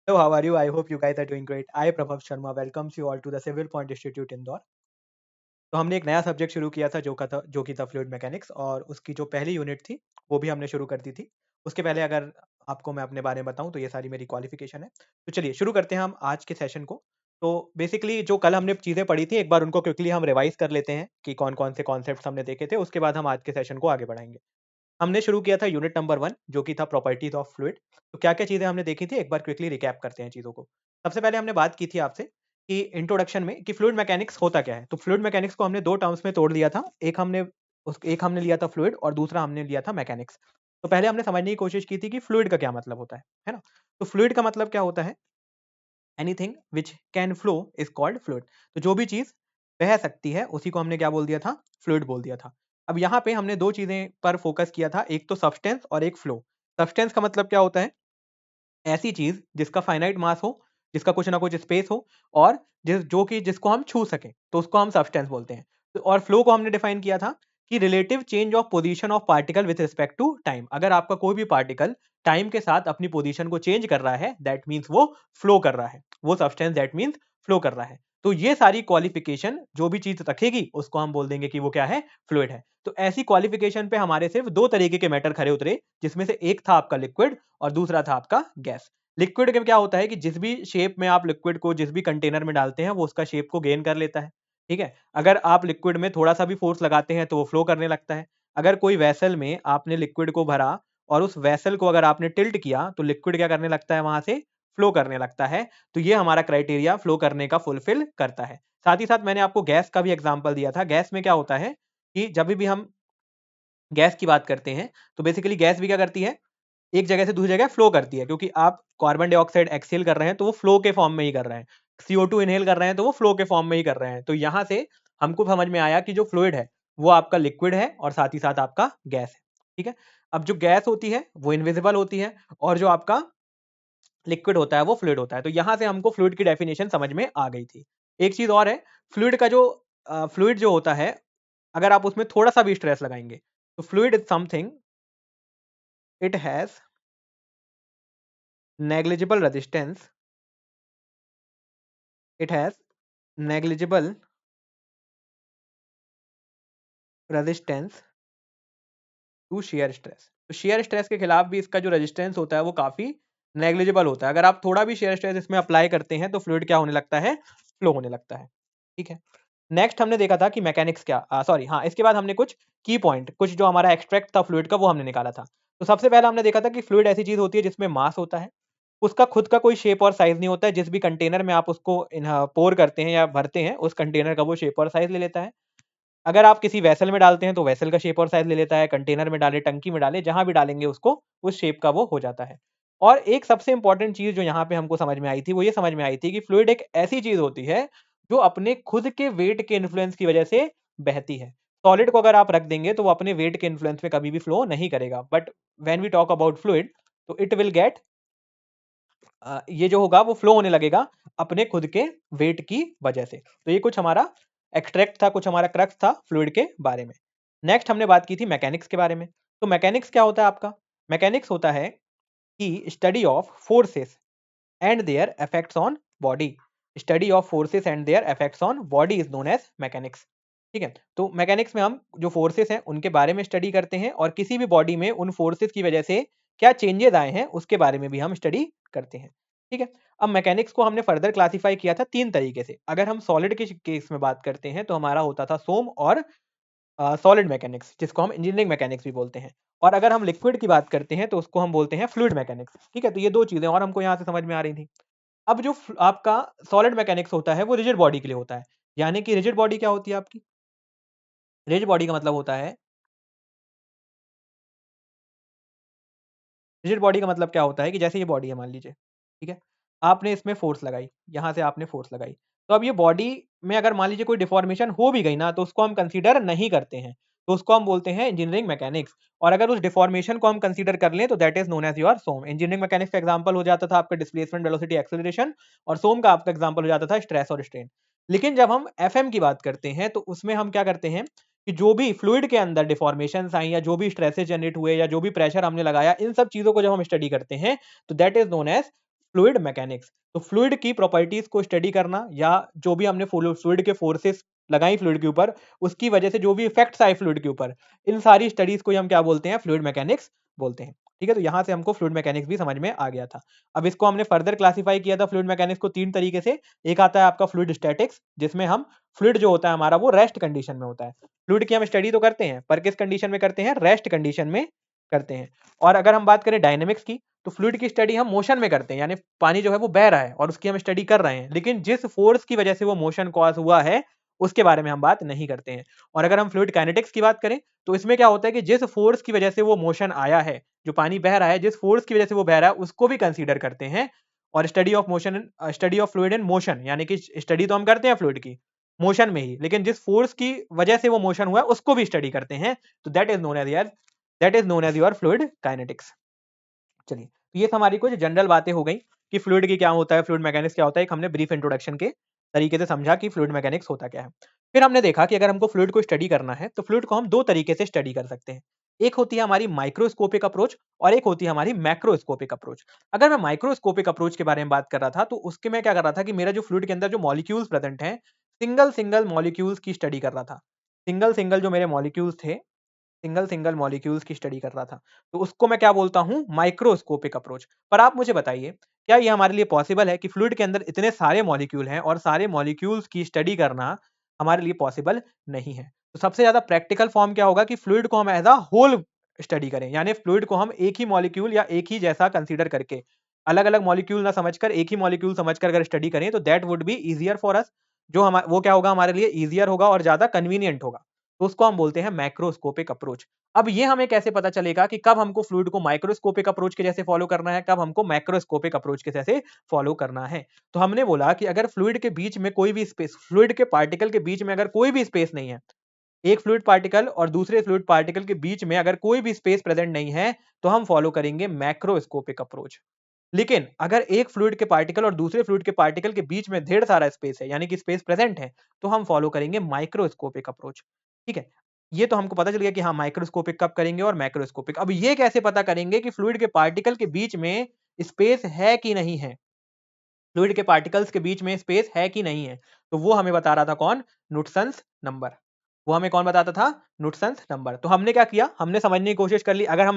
Hello, how are you? I hope you guys are doing great. I, Prabhav Sharma, welcomes you all to the Civil Point Institute Indore. तो हमने एक नया subject शुरू किया था जो कि था फ्लूइड मैकेनिक्स और उसकी जो पहली यूनिट थी वो भी हमने शुरू कर दी थी। उसके पहले अगर आपको मैं अपने बारे में बताऊं तो ये सारी मेरी क्वालिफिकेशन है। तो चलिए शुरू करते हैं हम आज के सेशन को। तो बेसिकली जो कल हमने चीज़ें पढ़ी थी एक बार उनको क्विकली हम रिवाइज कर लेते हैं कि कौन कौन से कॉन्सेप्ट्स हमने देखे थे, उसके बाद हम आज के सेशन को आगे बढ़ाएंगे। हमने शुरू किया था यूनिट नंबर 1 जो कि था प्रॉपर्टीज ऑफ फ्लूइड। तो क्या-क्या चीज़ें हमने देखी थी एक बार क्विकली रिकैप करते हैं चीज़ों को। सबसे पहले हमने बात की थी आपसे कि इंट्रोडक्शन में कि फ्लूइड मैकेनिक्स होता क्या है? तो फ्लूइड मैकेनिक्स को हमने 2 टर्म्स में तोड़ दिया था। एक हमने लिया था फ्लूइड और दूसरा हमने लिया था मैकेनिक्स। तो पहले हमने समझने की कोशिश की थी कि फ्लूइड का क्या मतलब होता है ना? तो फ्लूइड का मतलब क्या होता है? Anything which can flow is called fluid. तो जो भी चीज़ बह सकती है उसी को हमने क्या बोल दिया था? फ्लूइड बोल दिया था। अब यहाँ पे हमने 2 चीज़ें पर फोकस किया था, एक तो सब्सटेंस और एक फ्लो। सब्सटेंस का मतलब क्या होता है? ऐसी चीज़ जिसका फाइनाइट मास हो, जिसका कुछ ना कुछ स्पेस हो और जिसको हम छू सकें, तो उसको हम सब्सटेंस बोलते हैं। तो और फ्लो को हमने डिफाइन किया था कि relative change of position of particle with respect to time. अगर आपका कोई भी पार्टिकल टाइम के साथ अपनी पोजीशन को चेंज कर रहा है, दैट मीन्स वो फ्लो कर रहा है। वो सब्सटेंस दैट मीन्स फ्लो कर रहा है। तो ये सारी क्वालिफिकेशन जो भी चीज़ रखेगी, उसको हम बोल देंगे कि वो क्या है? फ्लूइड है। तो ऐसी क्वालिफिकेशन पे हमारे सिर्फ 2 तरीके के मैटर खरे उतरे, जिसमें से एक था आपका लिक्विड और दूसरा था आपका गैस। लिक्विड में क्या होता है कि जिस भी शेप में आप लिक्विड को जिस भी कंटेनर में डालते हैं, वो उसका शेप को गेन कर लेता है। ठीक है? अगर आप लिक्विड में थोड़ा-सा भी फ़ोर्स लगाते हैं, तो वो फ्लो करने लगता है। अगर कोई वेसल में आपने लिक्विड को भरा और उस वेसल को अगर आपने टिल्ट किया, तो लिक्विड क्या करने लगता है वहाँ से? फ्लो करने लगता है। तो ये हमारा क्राइटेरिया फ्लो करने का फुलफिल करता है। साथ ही साथ मैंने आपको गैस का भी एग्ज़ाम्पल दिया था। गैस में क्या होता है कि जभी भी हम गैस की बात करते हैं, तो बेसिकली गैस भी क्या करती है? एक जगह से दूसरी जगह फ्लो करती है, क्योंकि आप कार्बन डाइऑक्साइड एक्सहेल कर रहे हैं तो वो फ्लो के फॉर्म में ही कर रहे हैं। CO2 इनहेल कर रहे हैं तो वो फ्लो के फॉर्म में ही कर रहे हैं। तो यहाँ से हमको समझ में आया कि जो फ्लूइड है वो आपका लिक्विड है और साथ ही साथ आपका गैस है। ठीक है? अब जो गैस होती है वो इनविजिबल होती है और जो आपका लिक्विड होता है वो फ्लूइड होता है। तो यहाँ से हमको फ्लूइड की डेफिनेशन समझ में आ गई थी। एक चीज़ और है, फ्लूइड का जो फ्लूइड जो होता है, अगर आप उसमें थोड़ा-सा भी स्ट्रेस लगाएँगे, तो fluid is something, it has negligible resistance, it has negligible resistance to shear stress. तो शियर स्ट्रेस के खिलाफ भी इसका जो रेजिस्टेंस होता है वो काफ़ी नेग्लिजिबल होता है। अगर आप थोड़ा भी शियर स्ट्रेस इसमें अप्लाई करते हैं तो फ्लूइड क्या होने लगता है? फ्लो होने लगता है। ठीक है? नेक्स्ट हमने देखा था कि मैकेनिक्स सॉरी हाँ, इसके बाद हमने कुछ की पॉइंट, कुछ जो हमारा एक्सट्रैक्ट था फ्लूइड का वो हमने निकाला था। तो सबसे पहला हमने देखा था कि फ्लूइड ऐसी चीज़ होती है जिसमें मास होता है। उसका खुद का कोई शेप और साइज़ नहीं होता है, जिस भी कंटेनर में आप उसको पोर करते हैं या भरते हैं, उस कंटेनर का वो शेप और साइज़ ले लेता है। अगर आप किसी वेसल में डालते हैं तो वेसल का शेप और साइज़ ले लेता है, कंटेनर में डालें, टंकी में डालें, जहाँ भी डालेंगे उसको उस शेप का वो हो जाता है। और एक सबसे इम्पोर्टेंट चीज़ जो यहाँ पे हमको समझ में आई थी, वो ये समझ में आई थी कि फ्लूइड एक ऐसी चीज़ होती है, जो अपने खुद के वेट के इन्फ्लुएंस की वजह से बहती है। सॉलिड को अगर आप रख देंगे तो वो अपने वेट के इन्फ्लुएंस में कभी भी फ्लो नहीं करेगा। But when we talk about fluid, तो इट विल गेट ये जो होगा वो फ्लो होने लगेगा अपने खुद के वेट की वजह से। तो ये कुछ हमारा एक्सट्रैक्ट था, कुछ हमारा क्रक्स था फ्लूइड के बारे में। नेक्स्ट हमने बात की थी मैकेनिक्स के बारे में। तो मैकेनिक्स क्या होता है आपका? मैकेनिक्स होता है कि study of forces and their effects on body. Study of forces and their effects on body is known as mechanics. ठीक है? तो मैकेनिक्स में हम जो फोर्सेस हैं उनके बारे में स्टडी करते हैं और किसी भी बॉडी में उन फोर्सेस की वजह से क्या चेंजेस आए हैं उसके बारे में भी हम स्टडी करते हैं। ठीक है? अब मैकेनिक्स को हमने फर्दर क्लासिफाई किया था 3 तरीके से। अगर हम सॉलिड के केस में बात करते हैं तो हमारा होता था सोम और सॉलिड मैकेनिक्स, जिसको हम इंजीनियरिंग मैकेनिक्स भी बोलते हैं। और अगर हम लिक्विड की बात करते हैं तो उसको हम बोलते हैं फ्लूइड मैकेनिक्स। ठीक है? तो ये 2 चीज़ें और हमको यहाँ से समझ में आ रही थी। अब जो आपका सॉलिड मैकेनिक्स होता है वो रिजिड बॉडी के लिए होता है। यानी कि रिजिड बॉडी क्या होती है आपकी? रिजिड बॉडी का मतलब होता है, रिजिड बॉडी का मतलब क्या होता है कि जैसे ये बॉडी है मान लीजिए, ठीक है? आपने इसमें फ़ोर्स लगाई, यहाँ से आपने फ़ोर्स लगाई। तो अब ये बॉडी में अगर मान लीजिए कोई डिफ़ॉर्मेशन हो भी गई ना, तो उसको हम कंसीडर नहीं करते हैं। तो उसको हम बोलते हैं इंजीनियरिंग मैकेनिक्स। और अगर उस डिफ़ॉर्मेशन को हम कंसीडर कर लें तो that is known as your SOM. Engineering mechanics का एग्ज़ाम्पल हो जाता था आपका डिस्प्लेसमेंट, वेलोसिटी, एक्सेलरेशन, और सोम का आपका एग्ज़ाम्पल हो जाता था स्ट्रेस और स्ट्रेन। लेकिन जब हम एफएम की बात करते हैं तो उसमें हम क्या करते हैं कि जो भी फ्लूइड के अंदर डिफॉर्मेशंस आई या जो भी स्ट्रेसेस जनरेट हुए या जो भी प्रेशर हमने लगाया, इन सब चीज़ों को जब हम स्टडी करते हैं तो that is known as fluid mechanics. तो फ्लूइड की प्रॉपर्टीज को स्टडी करना या जो भी हमने फ्लूइड के फोर्सेस लगाई फ्लूइड के ऊपर, उसकी वजह से जो भी इफेक्ट्स आए फ्लूइड के ऊपर, इन सारी स्टडीज को ही हम क्या बोलते हैं? फ्लूइड मैकेनिक्स बोलते हैं। ठीक है, तो यहाँ से हमको फ्लूइड मैकेनिक्स भी समझ में आ गया था। अब इसको हमने फर्दर क्लासिफाई किया था फ्लूइड मैकेनिक्स को 3 तरीके से। एक आता है आपका फ्लूइड स्टैटिक्स, जिसमें हम फ्लूइड जो होता है हमारा वो रेस्ट कंडीशन में होता है। फ्लूइड की हम स्टडी तो करते हैं, पर किस कंडीशन में करते हैं? रेस्ट कंडीशन में करते हैं। और अगर हम बात करें डायनेमिक्स की, तो फ्लूइड की स्टडी हम मोशन में करते हैं, यानी पानी जो है वो बह रहा है और उसकी हम स्टडी कर रहे हैं, लेकिन जिस फोर्स की वजह से वो मोशन कॉज हुआ है उसके बारे में हम बात नहीं करते हैं। और अगर हम फ्लूइड काइनेटिक्स की बात करें, तो इसमें क्या होता है कि जिस फोर्स की वजह से वो मोशन आया है, जो पानी बह रहा है, जिस फोर्स की वजह से वो बह रहा है, उसको भी कंसीडर करते हैं। और study of fluid in motion, यानी कि स्टडी तो हम करते हैं फ्लूइड की मोशन में ही, लेकिन जिस फोर्स की वजह से वो मोशन हुआ है उसको भी स्टडी करते हैं। तो that is known as your fluid kinetics. चलिए, तो ये तो हमारी कुछ जनरल बातें हो गई कि फ्लूइड की क्या होता है, फ्लूइड मैकेनिक्स क्या होता है। एक हमने ब्रीफ इंट्रोडक्शन के तरीके से समझा कि फ्लूइड मैकेनिक्स होता क्या है। फिर हमने देखा कि अगर हमको फ्लूइड को स्टडी करना है, तो फ्लूइड को हम दो तरीके से स्टडी कर सकते हैं। एक होती है हमारी माइक्रोस्कोपिक अप्रोच और एक होती है हमारी मैक्रोस्कोपिक अप्रोच। अगर मैं माइक्रोस्कोपिक अप्रोच के बारे में बात कर रहा था, तो उसके मैं क्या कर रहा था कि मेरा जो फ्लूइड के अंदर जो मॉलिक्यूल्स प्रेजेंट हैं, सिंगल सिंगल मॉलिक्यूल्स की स्टडी कर रहा था। सिंगल सिंगल जो मेरे मॉलिक्यूल्स थे, सिंगल सिंगल मॉलिक्यूल्स की स्टडी कर रहा था, तो उसको मैं क्या बोलता हूं? Microscopic approach. पर आप मुझे बताइए, क्या ये हमारे लिए पॉसिबल है कि फ्लूइड के अंदर इतने सारे मॉलिक्यूल हैं और सारे मॉलिक्यूल्स की स्टडी करना हमारे लिए पॉसिबल नहीं है? तो सबसे ज्यादा प्रैक्टिकल फॉर्म क्या होगा कि फ्लूइड को हम एज अ होल स्टडी करें, यानी फ्लूइड को हम एक ही मॉलिक्यूल या एक ही जैसा कंसीडर करके, अलग अलग मॉलिक्यूल ना समझकर एक ही मॉलिक्यूल समझकर अगर स्टडी करें, तो that would be easier for us. जो हम वो क्या होगा हमारे लिए? इजियर होगा और ज्यादा कन्वीनियंट होगा। तो उसको हम बोलते हैं मैक्रोस्कोपिक अप्रोच। अब ये हमें कैसे पता चलेगा कि कब हमको फ्लूइड को माइक्रोस्कोपिक अप्रोच के जैसे फॉलो करना है, कब हमको मैक्रोस्कोपिक अप्रोच के जैसे फॉलो करना है? तो हमने बोला कि अगर फ्लूइड के बीच में कोई भी स्पेस, फ्लूइड के पार्टिकल के बीच में अगर कोई भी स्पेस नहीं है, एक फ्लूइड पार्टिकल और दूसरे फ्लूइड पार्टिकल के बीच में अगर कोई भी स्पेस प्रेजेंट नहीं है, तो हम फॉलो करेंगे मैक्रोस्कोपिक अप्रोच। लेकिन अगर एक फ्लूइड के पार्टिकल और दूसरे फ्लूइड के पार्टिकल के बीच में ढेर सारा स्पेस है, यानी कि स्पेस प्रेजेंट है, तो हम फॉलो करेंगे माइक्रोस्कोपिक अप्रोच। ठीक है, ये तो हमको पता चल गया कि हाँ, माइक्रोस्कोपिक कब करेंगे और मैक्रोस्कोपिक। अब ये कैसे पता करेंगे कि फ्लूइड के पार्टिकल के बीच में स्पेस है कि नहीं है? फ्लूइड के पार्टिकल्स के बीच में स्पेस है कि नहीं है? तो वो हमें बता रहा था कौन? नुटसन्स नंबर। वो हमें कौन बताता था? नुटसन्स नंबर। तो हमने क्या किया? हमने समझने की कोशिश कर ली। अगर हम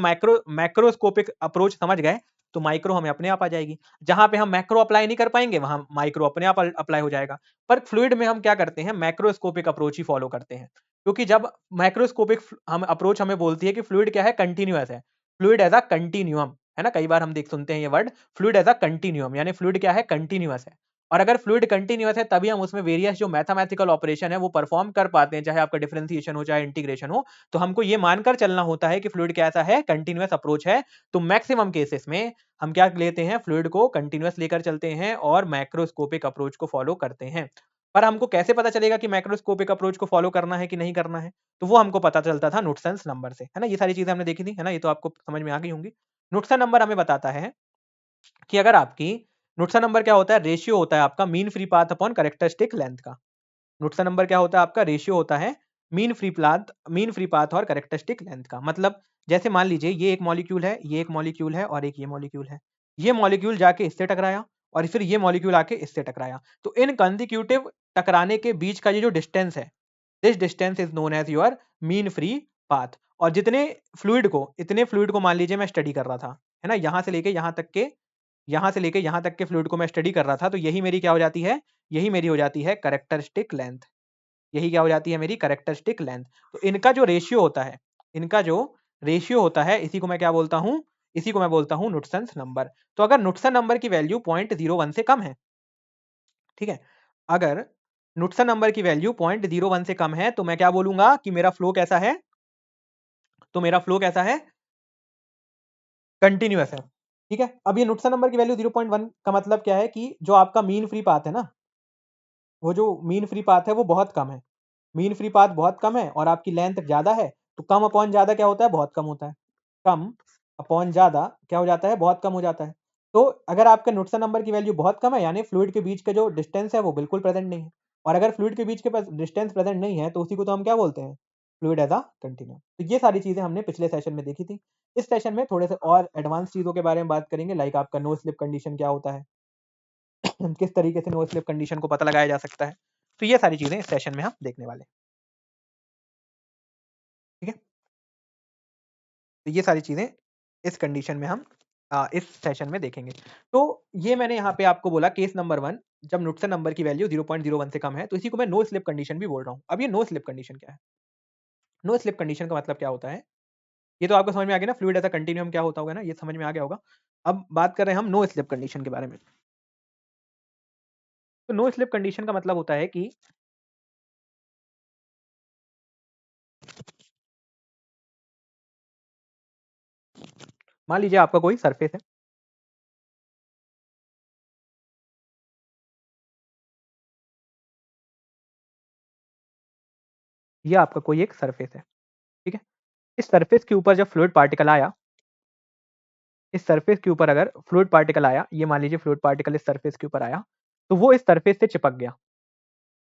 मैक्रोस्कोपिक अप्रोच समझ गए, तो माइक्रो हमें अपने आप आ जाएगी। जहां पे हम मैक्रो अप्लाई नहीं कर पाएंगे, वहां माइक्रो अपने आप अप्लाई हो जाएगा। पर फ्लूइड में हम क्या करते हैं? मैक्रोस्कोपिक अप्रोच ही फॉलो करते हैं, क्योंकि जब मैक्रोस्कोपिक हम अप्रोच हमें बोलती है कि फ्लूइड क्या है? कंटिन्यूअस है। फ्लूइड एज अ कंटिन्यूअम, है ना? कई बार हम देख सुनते हैं ये वर्ड, फ्लूइड एज अ कंटिन्यूअम, यानी फ्लूइड क्या है? कंटिन्यूअस है। और अगर फ्लूइड कंटिन्यूअस है, तभी हम उसमें वेरियस जो मैथमेटिकल ऑपरेशन है वो परफॉर्म कर पाते हैं, चाहे आपका डिफरेंशिएशन हो, चाहे इंटीग्रेशन हो। तो हमको ये मानकर चलना होता है कि फ्लूइड कैसा है? कंटिन्यूअस अप्रोच है। तो मैक्सिमम केसेस में हम क्या लेते हैं? फ्लूइड को कंटिन्यूअस लेकर चलते हैं और मैक्रोस्कोपिक अप्रोच को फॉलो करते हैं। पर हमको कैसे पता चलेगा कि मैक्रोस्कोपिक अप्रोच को फॉलो करना है कि नहीं करना है? तो वो हमको पता चलता था नुटसन्स नंबर से, है ना? ये सारी चीजें हमने देखी थी, है ना? ये तो आपको समझ में आ गई होंगी। नुटसन नंबर हमें बताता है कि अगर आपकी नुटसन नंबर क्या होता है? रेशियो होता है आपका mean free path upon characteristic length का। नुटसन नंबर क्या होता है आपका? रेशियो होता है मीन फ्री पाथ और कैरेक्टरिस्टिक लेंथ का। मतलब जैसे मान लीजिए ये एक मॉलिक्यूल है, ये एक मॉलिक्यूल है और एक ये मॉलिक्यूल है। ये मॉलिक्यूल जाके इससे टकराया और फिर ये मॉलिक्यूल आके इससे टकराया। तो इन कंसेक्यूटिव टकराने के बीच का ये जो डिस्टेंस है, this distance is known as your mean free path. और इतने फ्लूइड को मान लीजिए मैं स्टडी कर रहा था, है ना? यहाँ से लेके यहाँ तक के फ्लूइड को मैं स्टडी कर रहा था, तो यही मेरी क्या हो जाती है? यही मेरी हो जाती है कैरेक्टरिस्टिक लेंथ। यही क्या हो जाती है? मेरी कैरेक्टरिस्टिक लेंथ। तो इनका जो रेशियो होता है, इसी को मैं क्या बोलता हूँ? इसी को मैं बोलता हूँ नुटसन्स नंबर। तो अगर नुटसन नंबर की वैल्यू 0.01 से कम है, ठीक है? अगर नुटसन नंबर की वैल्यू 0.01 से कम है, तो मैं क्या बोलूंगा कि मेरा फ्लो कैसा है? तो मेरा फ्लो कैसा है? कंटिन्यूअस है। ठीक है, अब ये नुटसन नंबर की वैल्यू 0.1 का मतलब क्या है कि जो आपका मीन फ्री पाथ है ना, वो जो मीन फ्री पाथ है वो बहुत कम है। मीन फ्री पाथ बहुत कम है और आपकी लेंथ ज्यादा है, तो कम अपॉन ज्यादा क्या होता है? बहुत कम होता है। कम अपॉन ज्यादा क्या हो जाता है? बहुत कम हो जाता है। तो अगर आपके नुटसन नंबर की वैल्यू बहुत कम है, यानी फ्लूइड के बीच का जो डिस्टेंस है वो बिल्कुल प्रेजेंट नहीं है। और अगर फ्लूइड के बीच के पास डिस्टेंस प्रेजेंट नहीं है, तो उसी को तो हम क्या बोलते हैं? Fluid as a continuum. तो ये सारी चीजें हमने पिछले सेशन में देखी थी। इस सेशन में थोड़े से और एडवांस चीजों के बारे में बात करेंगे, लाइक आपका नो स्लिप कंडीशन क्या होता है, किस तरीके से नो स्लिप कंडीशन को पता लगाया जा सकता है। तो ये सारी चीजें इस सेशन में हम देखने वाले हैं। ठीक है, तो ये सारी चीजें इस कंडीशन में हम इस सेशन में देखेंगे। तो ये मैंने यहाँ पे आपको बोला केस नंबर 1, जब नुटसन नंबर की वैल्यू 0.01 से कम है, तो इसी को मैं नो स्लिप कंडीशन भी बोल रहा हूँ। अब ये नो स्लिप कंडीशन क्या है? नो स्लिप कंडीशन का मतलब क्या होता है? ये तो आपको समझ में आ गया ना, फ्लूइड एज अ कंटीन्यूअम क्या होता होगा ना, ये समझ में आ गया होगा। अब बात कर रहे हैं हम नो स्लिप कंडीशन के बारे में। तो नो स्लिप कंडीशन का मतलब होता है कि मान लीजिए आपका कोई सरफेस है, ये आपका कोई एक सरफेस है, ठीक है? इस सरफेस के ऊपर जब फ्लूइड पार्टिकल आया, इस सरफेस के ऊपर अगर फ्लूइड पार्टिकल आया, ये मान लीजिए फ्लूइड पार्टिकल इस सरफेस के ऊपर आया, तो वो इस सरफेस से चिपक गया,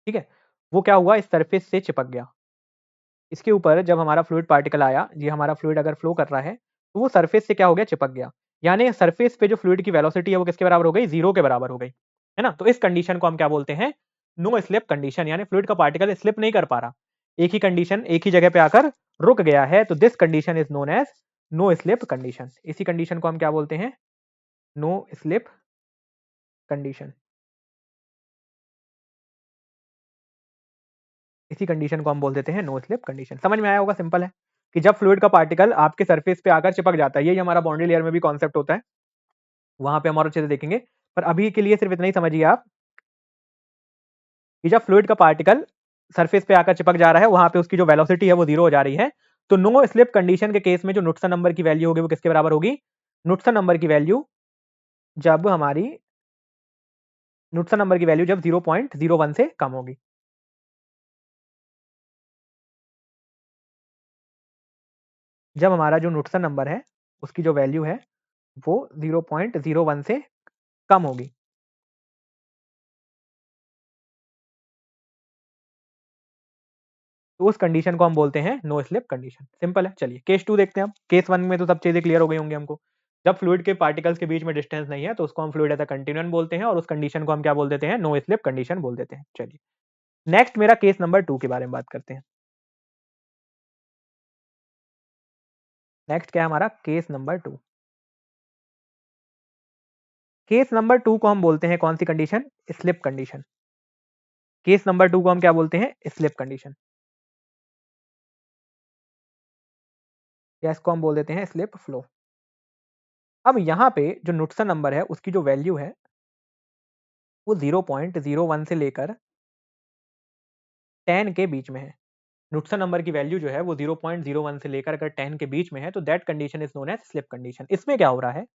ठीक है? वो क्या हुआ? इस सरफेस से चिपक गया। इसके ऊपर जब हमारा फ्लूइड पार्टिकल आया, ये हमारा फ्लूइड अगर फ्लो कर रहा है, तो वो सरफेस से क्या हो गया? चिपक गया। यानी सरफेस पे जो फ्लूइड की वेलोसिटी है वो किसके बराबर हो गई? 0 के बराबर हो गई, है ना? तो इस कंडीशन को हम क्या बोलते हैं? नो स्लिप कंडीशन, यानी फ्लूइड का पार्टिकल स्लिप नहीं कर पा रहा। एक ही कंडीशन, एक ही जगह पे आकर रुक गया है, तो this condition is known as no slip condition. इसी कंडीशन को हम क्या बोलते हैं? No slip condition. इसी कंडीशन को हम बोल देते हैं नो स्लिप कंडीशन। समझ में आया होगा, सिंपल है कि जब फ्लूइड का पार्टिकल आपके सरफेस पे आकर चिपक जाता है, यही हमारा बाउंड्री लेयर में भी कॉन्सेप्ट होता है, वहां पे हम और अच्छे से देखेंगे। पर अभी के लिए सिर्फ इतना ही समझिए आप कि जब फ्लूइड का पार्टिकल सरफेस पे आकर चिपक जा रहा है, वहां पे उसकी जो वेलोसिटी है वो 0 हो जा रही है। तो नो स्लिप कंडीशन के केस में जो नुटसन नंबर की वैल्यू होगी वो किसके बराबर होगी? नुटसन नंबर की वैल्यू जब हमारी नुटसन नंबर की वैल्यू जब 0.01 से कम होगी। जब हमारा जो नुटसन नंबर है उसकी जो वैल्यू है वो 0.01 से कम होगी। तो उस कंडीशन को हम बोलते हैं नो स्लिप कंडीशन। सिंपल है। चलिए केस 2 देखते हैं हम। केस 1 में तो सब चीजें क्लियर हो गई होंगी हमको। जब फ्लूइड के पार्टिकल्स के बीच में डिस्टेंस नहीं है तो उसको हम फ्लूइड एज अ कंटीन्यूअम बोलते हैं, और उस कंडीशन को हम क्या बोल देते हैं? नो स्लिप कंडीशन बोल देते हैं। चलिए नेक्स्ट मेरा केस नंबर 2 के बारे में बात करते हैं। नेक्स्ट क्या है हमारा? Case number 2। केस नंबर 2 को हम बोलते हैं कौन सी condition? Slip condition. Case number 2 को हम क्या बोलते हैं? स्लिप कंडीशन, या इसको हम बोल देते हैं स्लिप फ्लो। अब यहाँ पे जो नुटसन नंबर है उसकी जो वैल्यू है वो 0.01 से लेकर 10 के बीच में है। नुटसन नंबर की वैल्यू जो है वो 0.01 से लेकर अगर 10 के बीच में है, तो that condition is known as slip condition. इसमें क्या हो रहा है?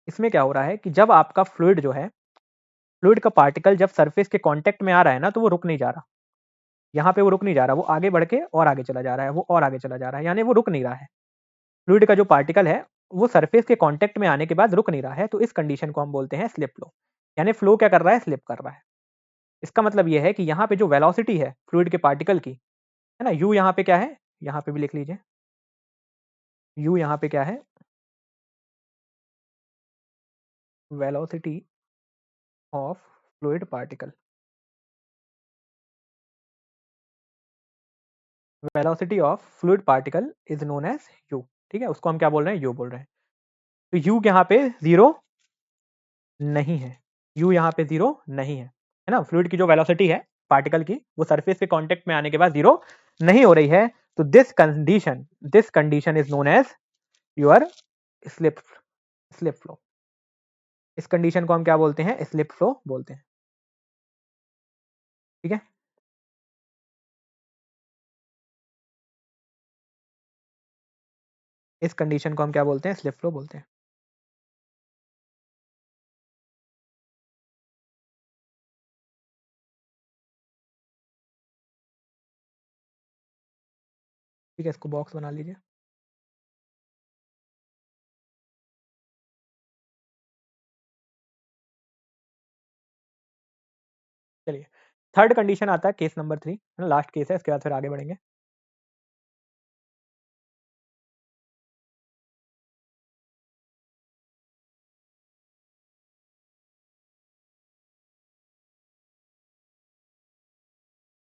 इसमें क्या हो रहा है कि जब आपका फ्लूइड जो है, फ्लूइड का पार्टिकल जब सरफेस के कांटेक्ट में आ रहा है ना, तो वो रुक नहीं जा रहा। यहाँ पे वो रुक नहीं जा रहा, वो आगे बढ़ के और आगे चला जा रहा है, वो और आगे चला जा रहा है, यानी वो रुक नहीं रहा है। फ्लूइड का जो पार्टिकल है वो सरफेस के कांटेक्ट में आने के बाद रुक नहीं रहा है, तो इस कंडीशन को हम बोलते हैं स्लिप फ्लो। यानी फ्लो क्या कर रहा है? स्लिप कर रहा है। इसका मतलब ये है कि यहाँ पे जो वेलोसिटी है फ्लूइड के पार्टिकल की, है ना, यू यहाँ पे क्या है? यहाँ पे भी लिख लीजिए, यू यहाँ पे क्या है? Velocity of fluid particle. Velocity of fluid particle is known as U. ठीक है, उसको हम क्या बोल रहे हैं? यू बोल रहे हैं। तो यू यहाँ पे जीरो नहीं है, यू यहाँ पे जीरो नहीं है ना? फ्लूइड की जो वेलोसिटी है पार्टिकल की, वो सरफेस के कांटेक्ट में आने के बाद जीरो नहीं हो रही है। तो this condition is known as your slip slip flow. इस कंडीशन को हम क्या बोलते हैं? स्लिप फ्लो बोलते हैं। ठीक है, इस कंडीशन को हम क्या बोलते हैं? स्लिप फ्लो बोलते हैं। ठीक है, इसको बॉक्स बना लीजिए। चलिए थर्ड कंडीशन आता है केस नंबर 3, है ना, लास्ट केस है, इसके बाद फिर आगे बढ़ेंगे।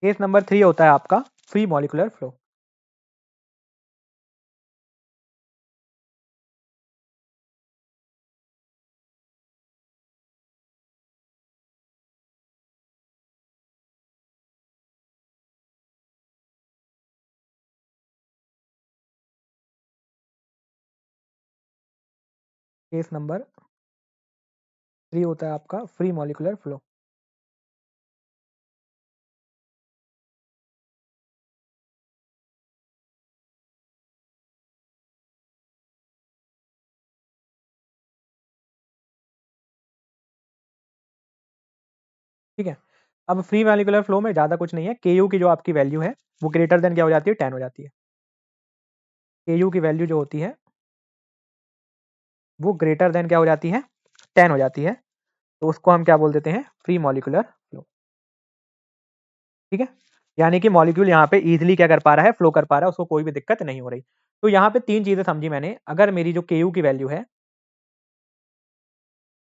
केस नंबर 3 होता है आपका free molecular flow. Case number 3 होता है आपका फ्री मॉलिक्यूलर फ्लो। ठीक है। अब फ्री मॉलिक्यूलर फ्लो में ज़्यादा कुछ नहीं है, Ku की जो आपकी वैल्यू है वो ग्रेटर देन क्या हो जाती है, 10 हो जाती है। Ku की वैल्यू जो होती है वो ग्रेटर देन क्या हो जाती है, 10 हो जाती है। तो उसको हम क्या बोल देते हैं, फ्री मॉलिक्यूलर फ्लो। ठीक है। यानी कि मॉलिक्यूल यहाँ पे ईजिली क्या कर पा रहा है, फ्लो कर पा रहा है, उसको कोई भी दिक्कत नहीं हो रही। तो यहाँ पे 3 चीज़ें समझी मैंने। अगर मेरी जो Ku की वैल्यू है,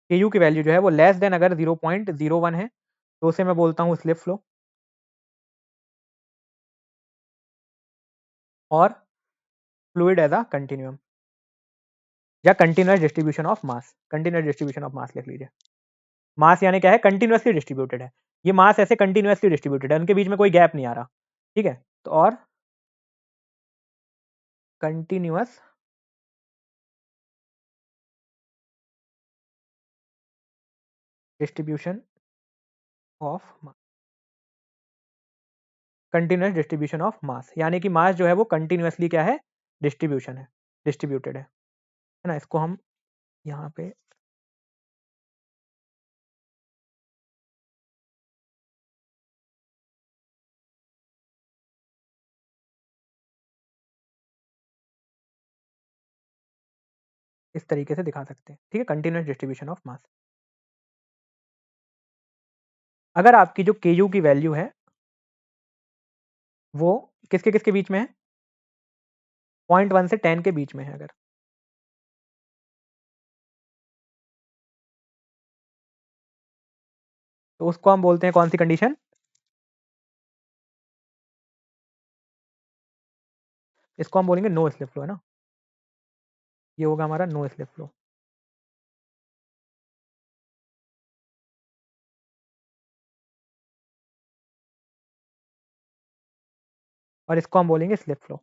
Ku की वैल्यू जो है वो लेस देन अगर 0.01 है तो उसे मैं बोलता हूँ स्लिप फ्लो। और फ्लूइड एज अ कंटिन्यूअम या continuous distribution of mass. Continuous distribution of mass लिख लीजिए। मास यानी क्या है, कंटिन्यूअसली डिस्ट्रीब्यूटेड है। ये मास ऐसे कंटिन्यूअसली डिस्ट्रीब्यूटेड है, उनके बीच में कोई गैप नहीं आ रहा। ठीक है। तो और continuous distribution of continuous distribution of mass, यानी कि मास जो है वो कंटिन्यूअसली क्या है, डिस्ट्रीब्यूशन है, डिस्ट्रीब्यूटेड है ना। इसको हम यहाँ पे इस तरीके से दिखा सकते हैं। ठीक है, कंटिन्यूअस डिस्ट्रीब्यूशन ऑफ मास। अगर आपकी जो Ku की वैल्यू है वो किसके किसके बीच में है, 0.1 से 10 के बीच में है अगर, तो उसको हम बोलते हैं कौन सी कंडीशन, इसको हम बोलेंगे नो स्लिप फ्लो, है ना। ये होगा हमारा नो स्लिप फ्लो। और इसको हम बोलेंगे स्लिप फ्लो।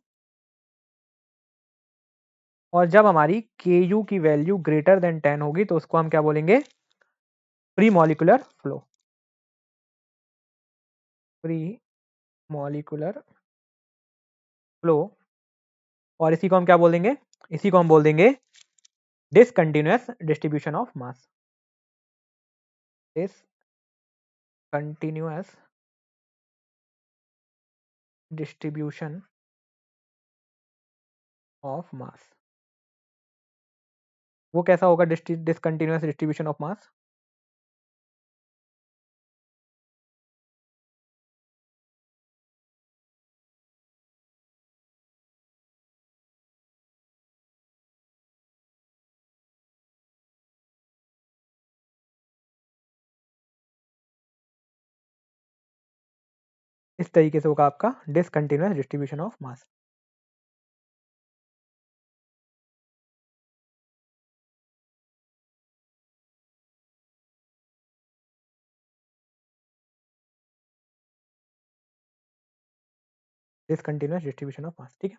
और जब हमारी Ku की वैल्यू ग्रेटर देन 10 होगी तो उसको हम क्या बोलेंगे, free molecular flow. Free molecular flow. और इसी को हम क्या बोल देंगे, इसी को हम बोल देंगे discontinuous distribution of mass. Discontinuous distribution of mass. वो कैसा होगा डिसकंटिन्यूअस डिस्ट्रीब्यूशन ऑफ मास, इस तरीके से होगा आपका discontinuous distribution of mass. Discontinuous distribution of mass. ठीक है।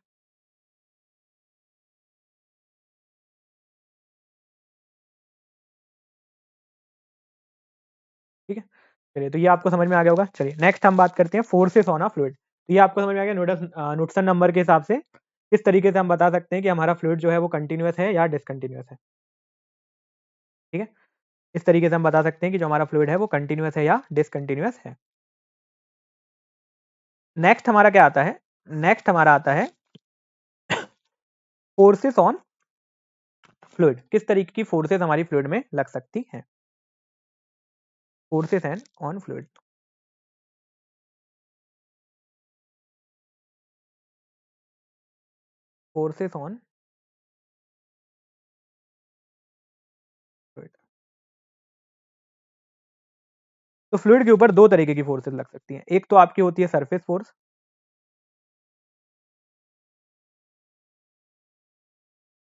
ठीक है। चलिए, तो ये आपको समझ में आ गया होगा। चलिए नेक्स्ट हम बात करते हैं फोर्सेस ऑन अ फ्लूइड। तो ये आपको समझ में आ गया न्यूटन नंबर के हिसाब से किस तरीके से हम बता सकते हैं कि हमारा फ्लूइड जो है वो कंटिन्यूअस है या डिसकंटिन्यूअस है। ठीक है। इस तरीके से हम बता सकते हैं कि जो हमारा फ्लूइड है वो कंटिन्यूअस है या डिसकंटिन्यूअस है। नेक्स्ट हमारा क्या आता है, नेक्स्ट हमारा आता है फोर्सेस ऑन फ्लूइड। किस तरीके की फोर्सेस हमारी फ्लूइड में लग सकती हैं। Forces and on fluid. Forces on fluid. तो फ्लूइड के ऊपर दो तरीके की फोर्सेस लग सकती हैं। एक तो आपकी होती है सरफेस फोर्स,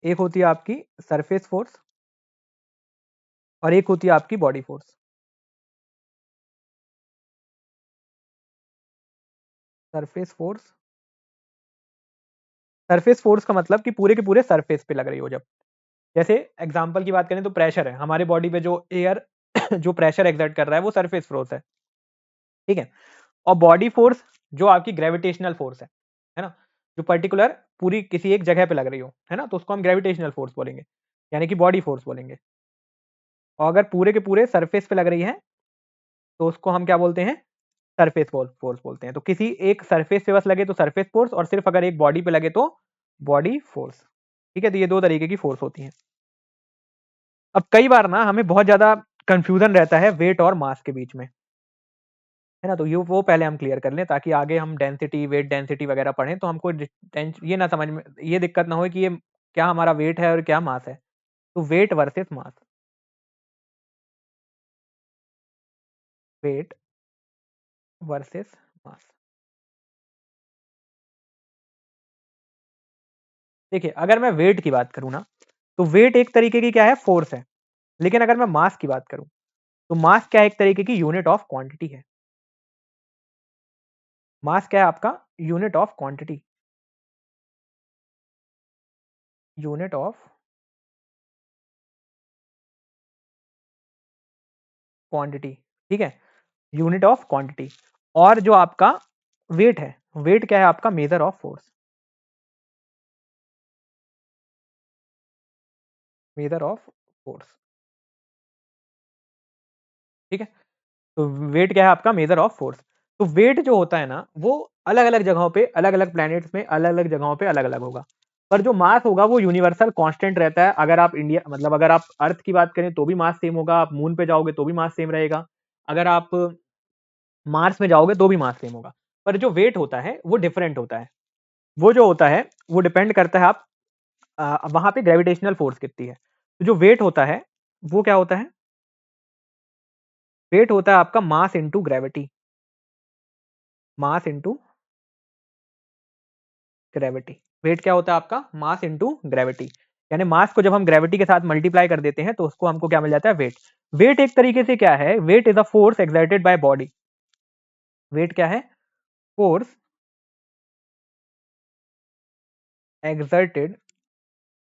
एक होती है आपकी सरफेस फोर्स, और एक होती है आपकी body force. Surface force, surface force का मतलब कि पूरे के पूरे सरफेस पे लग रही हो। जब जैसे एग्जांपल की बात करें तो प्रेशर है हमारे बॉडी पे, जो एयर जो प्रेशर एक्सर्ट कर रहा है वो सरफेस फोर्स है, ठीक है। और बॉडी फोर्स जो आपकी ग्रेविटेशनल फोर्स है ना, जो पर्टिकुलर पूरी किसी एक जगह पे लग रही हो, है ना, तो उसको हम ग्रेविटेशनल फोर्स बोलेंगे, यानी कि बॉडी फोर्स बोलेंगे। और अगर पूरे के पूरे सरफेस पे लग रही है तो उसको हम क्या बोलते हैं, सरफेस फोर्स बोलते हैं। तो किसी एक सरफेस पे बस लगे तो सरफेस फोर्स, और सिर्फ अगर एक बॉडी पे लगे तो बॉडी फोर्स, ठीक है। तो ये दो तरीके की फोर्स होती हैं। अब कई बार ना हमें बहुत ज्यादा कंफ्यूजन रहता है वेट और मास के बीच में, है ना, तो ये वो पहले हम क्लियर कर लें ताकि आगे हम डेंसिटी, वेट डेंसिटी वगैरह पढ़ें तो हमको ये ना समझ में ये दिक्कत ना हो कि ये क्या हमारा वेट है और क्या मास है। तो वेट वर्सेस मास, वेट वर्सेस मास। देखिए अगर मैं वेट की बात करूं ना, तो वेट एक तरीके की क्या है, फोर्स है। लेकिन अगर मैं मास की बात करूं तो मास क्या है, एक तरीके की यूनिट ऑफ क्वांटिटी है। मास क्या है आपका, unit of quantity, unit of quantity, ठीक है, यूनिट ऑफ क्वांटिटी। और जो आपका वेट है, वेट क्या है आपका, measure of force, measure of force, ठीक है। तो वेट क्या है आपका, मेजर ऑफ फोर्स। तो वेट जो होता है ना वो अलग अलग जगहों पे, अलग अलग प्लैनेट्स में, अलग अलग जगहों पे अलग अलग होगा। पर जो मास होगा वो यूनिवर्सल कांस्टेंट रहता है। अगर आप इंडिया मतलब अगर आप अर्थ की बात करें तो भी मास सेम होगा, आप मून पे जाओगे तो भी मास सेम रहेगा, अगर आप मार्स में जाओगे तो भी मास सेम होगा। पर जो वेट होता है वो डिफरेंट होता है। वो जो होता है वो डिपेंड करता है आप वहां पे ग्रेविटेशनल फोर्स कितनी है। तो जो वेट होता है वो क्या होता है, वेट होता है आपका mass into gravity, mass into gravity. Weight क्या होता है आपका, मास इंटू ग्रेविटी। यानी मास को जब हम ग्रेविटी के साथ मल्टीप्लाई कर देते हैं तो उसको हमको क्या मिल जाता है, वेट। वेट एक तरीके से क्या है, weight is a force exerted by body. Weight क्या है, force exerted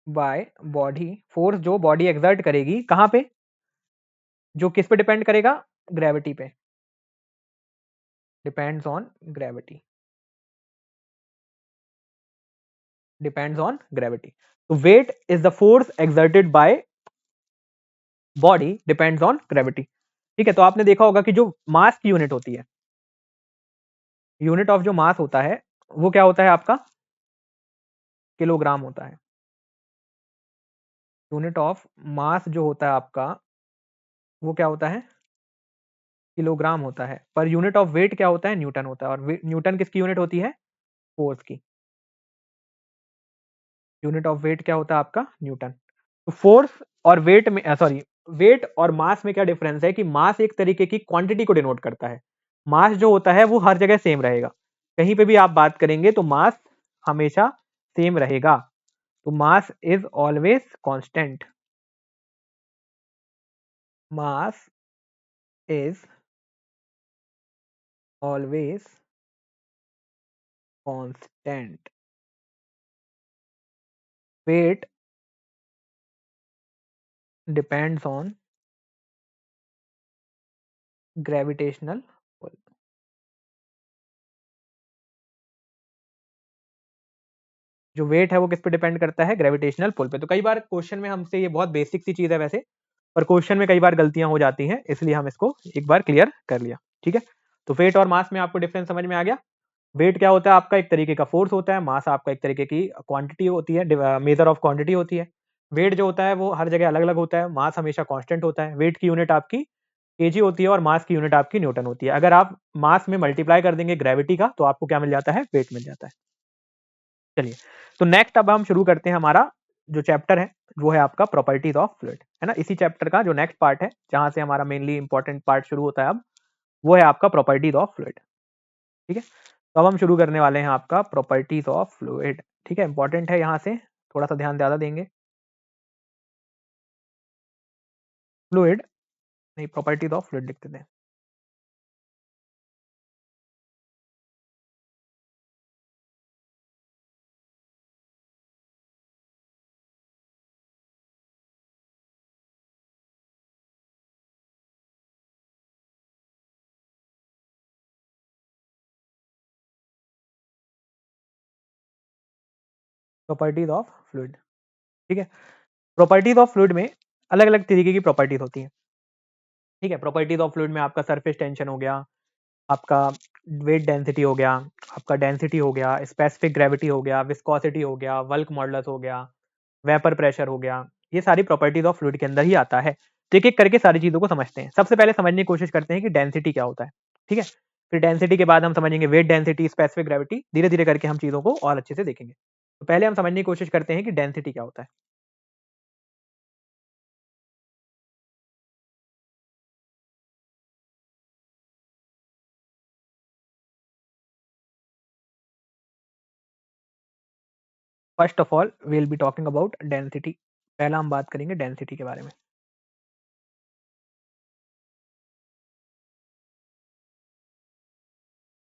by body, force जो बॉडी एक्सर्ट करेगी कहां पे, जो किस पे डिपेंड करेगा, ग्रेविटी पे, depends on gravity, depends on gravity. तो weight is the force exerted by body depends on gravity, ठीक है। तो आपने देखा होगा कि जो मास की यूनिट होती है, यूनिट ऑफ जो मास होता है वो क्या होता है आपका, किलोग्राम होता है। यूनिट ऑफ मास जो होता है आपका वो क्या होता है, किलोग्राम होता है। पर यूनिट ऑफ वेट क्या होता है, न्यूटन होता है। और न्यूटन किसकी यूनिट होती है, फोर्स की। यूनिट ऑफ वेट क्या होता है आपका, न्यूटन। तो फोर्स और वेट में सॉरी, वेट और मास में क्या डिफरेंस है कि मास एक तरीके की क्वांटिटी को डिनोट करता है। मास जो होता है वो हर जगह सेम रहेगा, कहीं पे भी आप बात करेंगे तो मास हमेशा सेम रहेगा। तो mass is always constant, mass is always constant. Weight depends on gravitational pull. जो वेट है वो किस पे डिपेंड करता है, ग्रेविटेशनल पुल पे। तो कई बार क्वेश्चन में हमसे, ये बहुत बेसिक सी चीज है वैसे, पर क्वेश्चन में कई बार गलतियां हो जाती हैं, इसलिए हम इसको एक बार क्लियर कर लिया, ठीक है। तो वेट और मास में आपको डिफरेंस समझ में आ गया। वेट क्या होता है आपका, एक तरीके का फोर्स होता है। मास आपका एक तरीके की क्वांटिटी होती है, मेजर ऑफ क्वांटिटी होती है। वेट जो होता है वो हर जगह अलग अलग होता है, मास हमेशा कांस्टेंट होता है। वेट की यूनिट आपकी केजी होती है और मास की यूनिट आपकी न्यूटन होती है। अगर आप मास में मल्टीप्लाई कर देंगे ग्रेविटी का तो आपको क्या मिल जाता है, वेट मिल जाता है। चलिए, तो नेक्स्ट अब हम शुरू करते हैं हमारा जो चैप्टर है, वो है आपका प्रॉपर्टीज ऑफ फ्लूइड, है ना। इसी चैप्टर का जो नेक्स्ट पार्ट है, जहां से हमारा मेनली इंपॉर्टेंट पार्ट शुरू होता है अब, वो है आपका प्रॉपर्टीज ऑफ फ्लूइड। ठीक है, तो अब हम शुरू करने वाले हैं आपका प्रॉपर्टीज ऑफ फ्लूइड। ठीक है, इंपॉर्टेंट है, यहाँ से थोड़ा सा ध्यान ज़्यादा देंगे। फ्लूइड नहीं, प्रॉपर्टीज ऑफ फ्लूइड लिखते थे। Properties of fluid. ठीक है, प्रॉपर्टीज ऑफ फ्लूइड में अलग अलग तरीके की प्रॉपर्टीज होती हैं। ठीक है, प्रॉपर्टीज ऑफ फ्लूइड में आपका सरफेस टेंशन हो गया, आपका वेट डेंसिटी हो गया, आपका डेंसिटी हो गया, स्पेसिफिक ग्रेविटी हो गया, विस्कोसिटी हो गया, बल्क मॉडुलस हो गया, वेपर प्रेशर हो गया। ये सारी प्रॉपर्टीज ऑफ फ्लूइड के अंदर ही आता है। तो एक एक करके सारी चीज़ों को समझते हैं। सबसे पहले समझने की कोशिश करते हैं कि डेंसिटी क्या होता है। ठीक है, फिर डेंसिटी के बाद हम समझेंगे वेट डेंसिटी, स्पेसिफिक ग्रेविटी। धीरे धीरे करके हम चीज़ों को और अच्छे से देखेंगे। तो पहले हम समझने की कोशिश करते हैं कि डेंसिटी क्या होता है। First of all we will be talking about density. पहला हम बात करेंगे डेंसिटी के बारे में।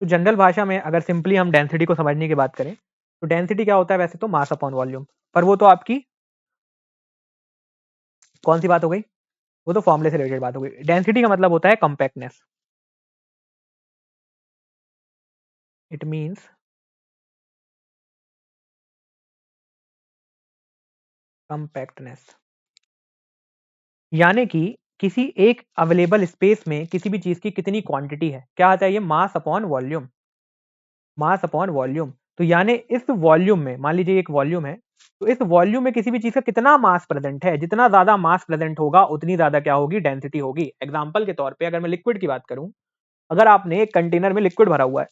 तो जनरल भाषा में अगर सिंपली हम डेंसिटी को समझने की बात करें, तो डेंसिटी क्या होता है वैसे तो मास अपॉन वॉल्यूम। पर वो तो आपकी कौन सी बात हो गई, वो तो फॉर्मूले से रिलेटेड बात हो गई। डेंसिटी का मतलब होता है कंपैक्टनेस। इट मीन्स कंपैक्टनेस, यानी कि किसी एक अवेलेबल स्पेस में किसी भी चीज की कितनी क्वांटिटी है, क्या आता है ये, मास अपॉन वॉल्यूम। मास अपॉन वॉल्यूम, तो यानी इस वॉल्यूम में, मान लीजिए एक वॉल्यूम है, तो इस वॉल्यूम में किसी भी चीज का कितना मास प्रेजेंट है, जितना ज्यादा मास प्रेजेंट होगा उतनी ज्यादा क्या होगी, डेंसिटी होगी। एग्जांपल के तौर पे अगर मैं लिक्विड की बात करूं, अगर आपने एक कंटेनर में लिक्विड भरा हुआ है,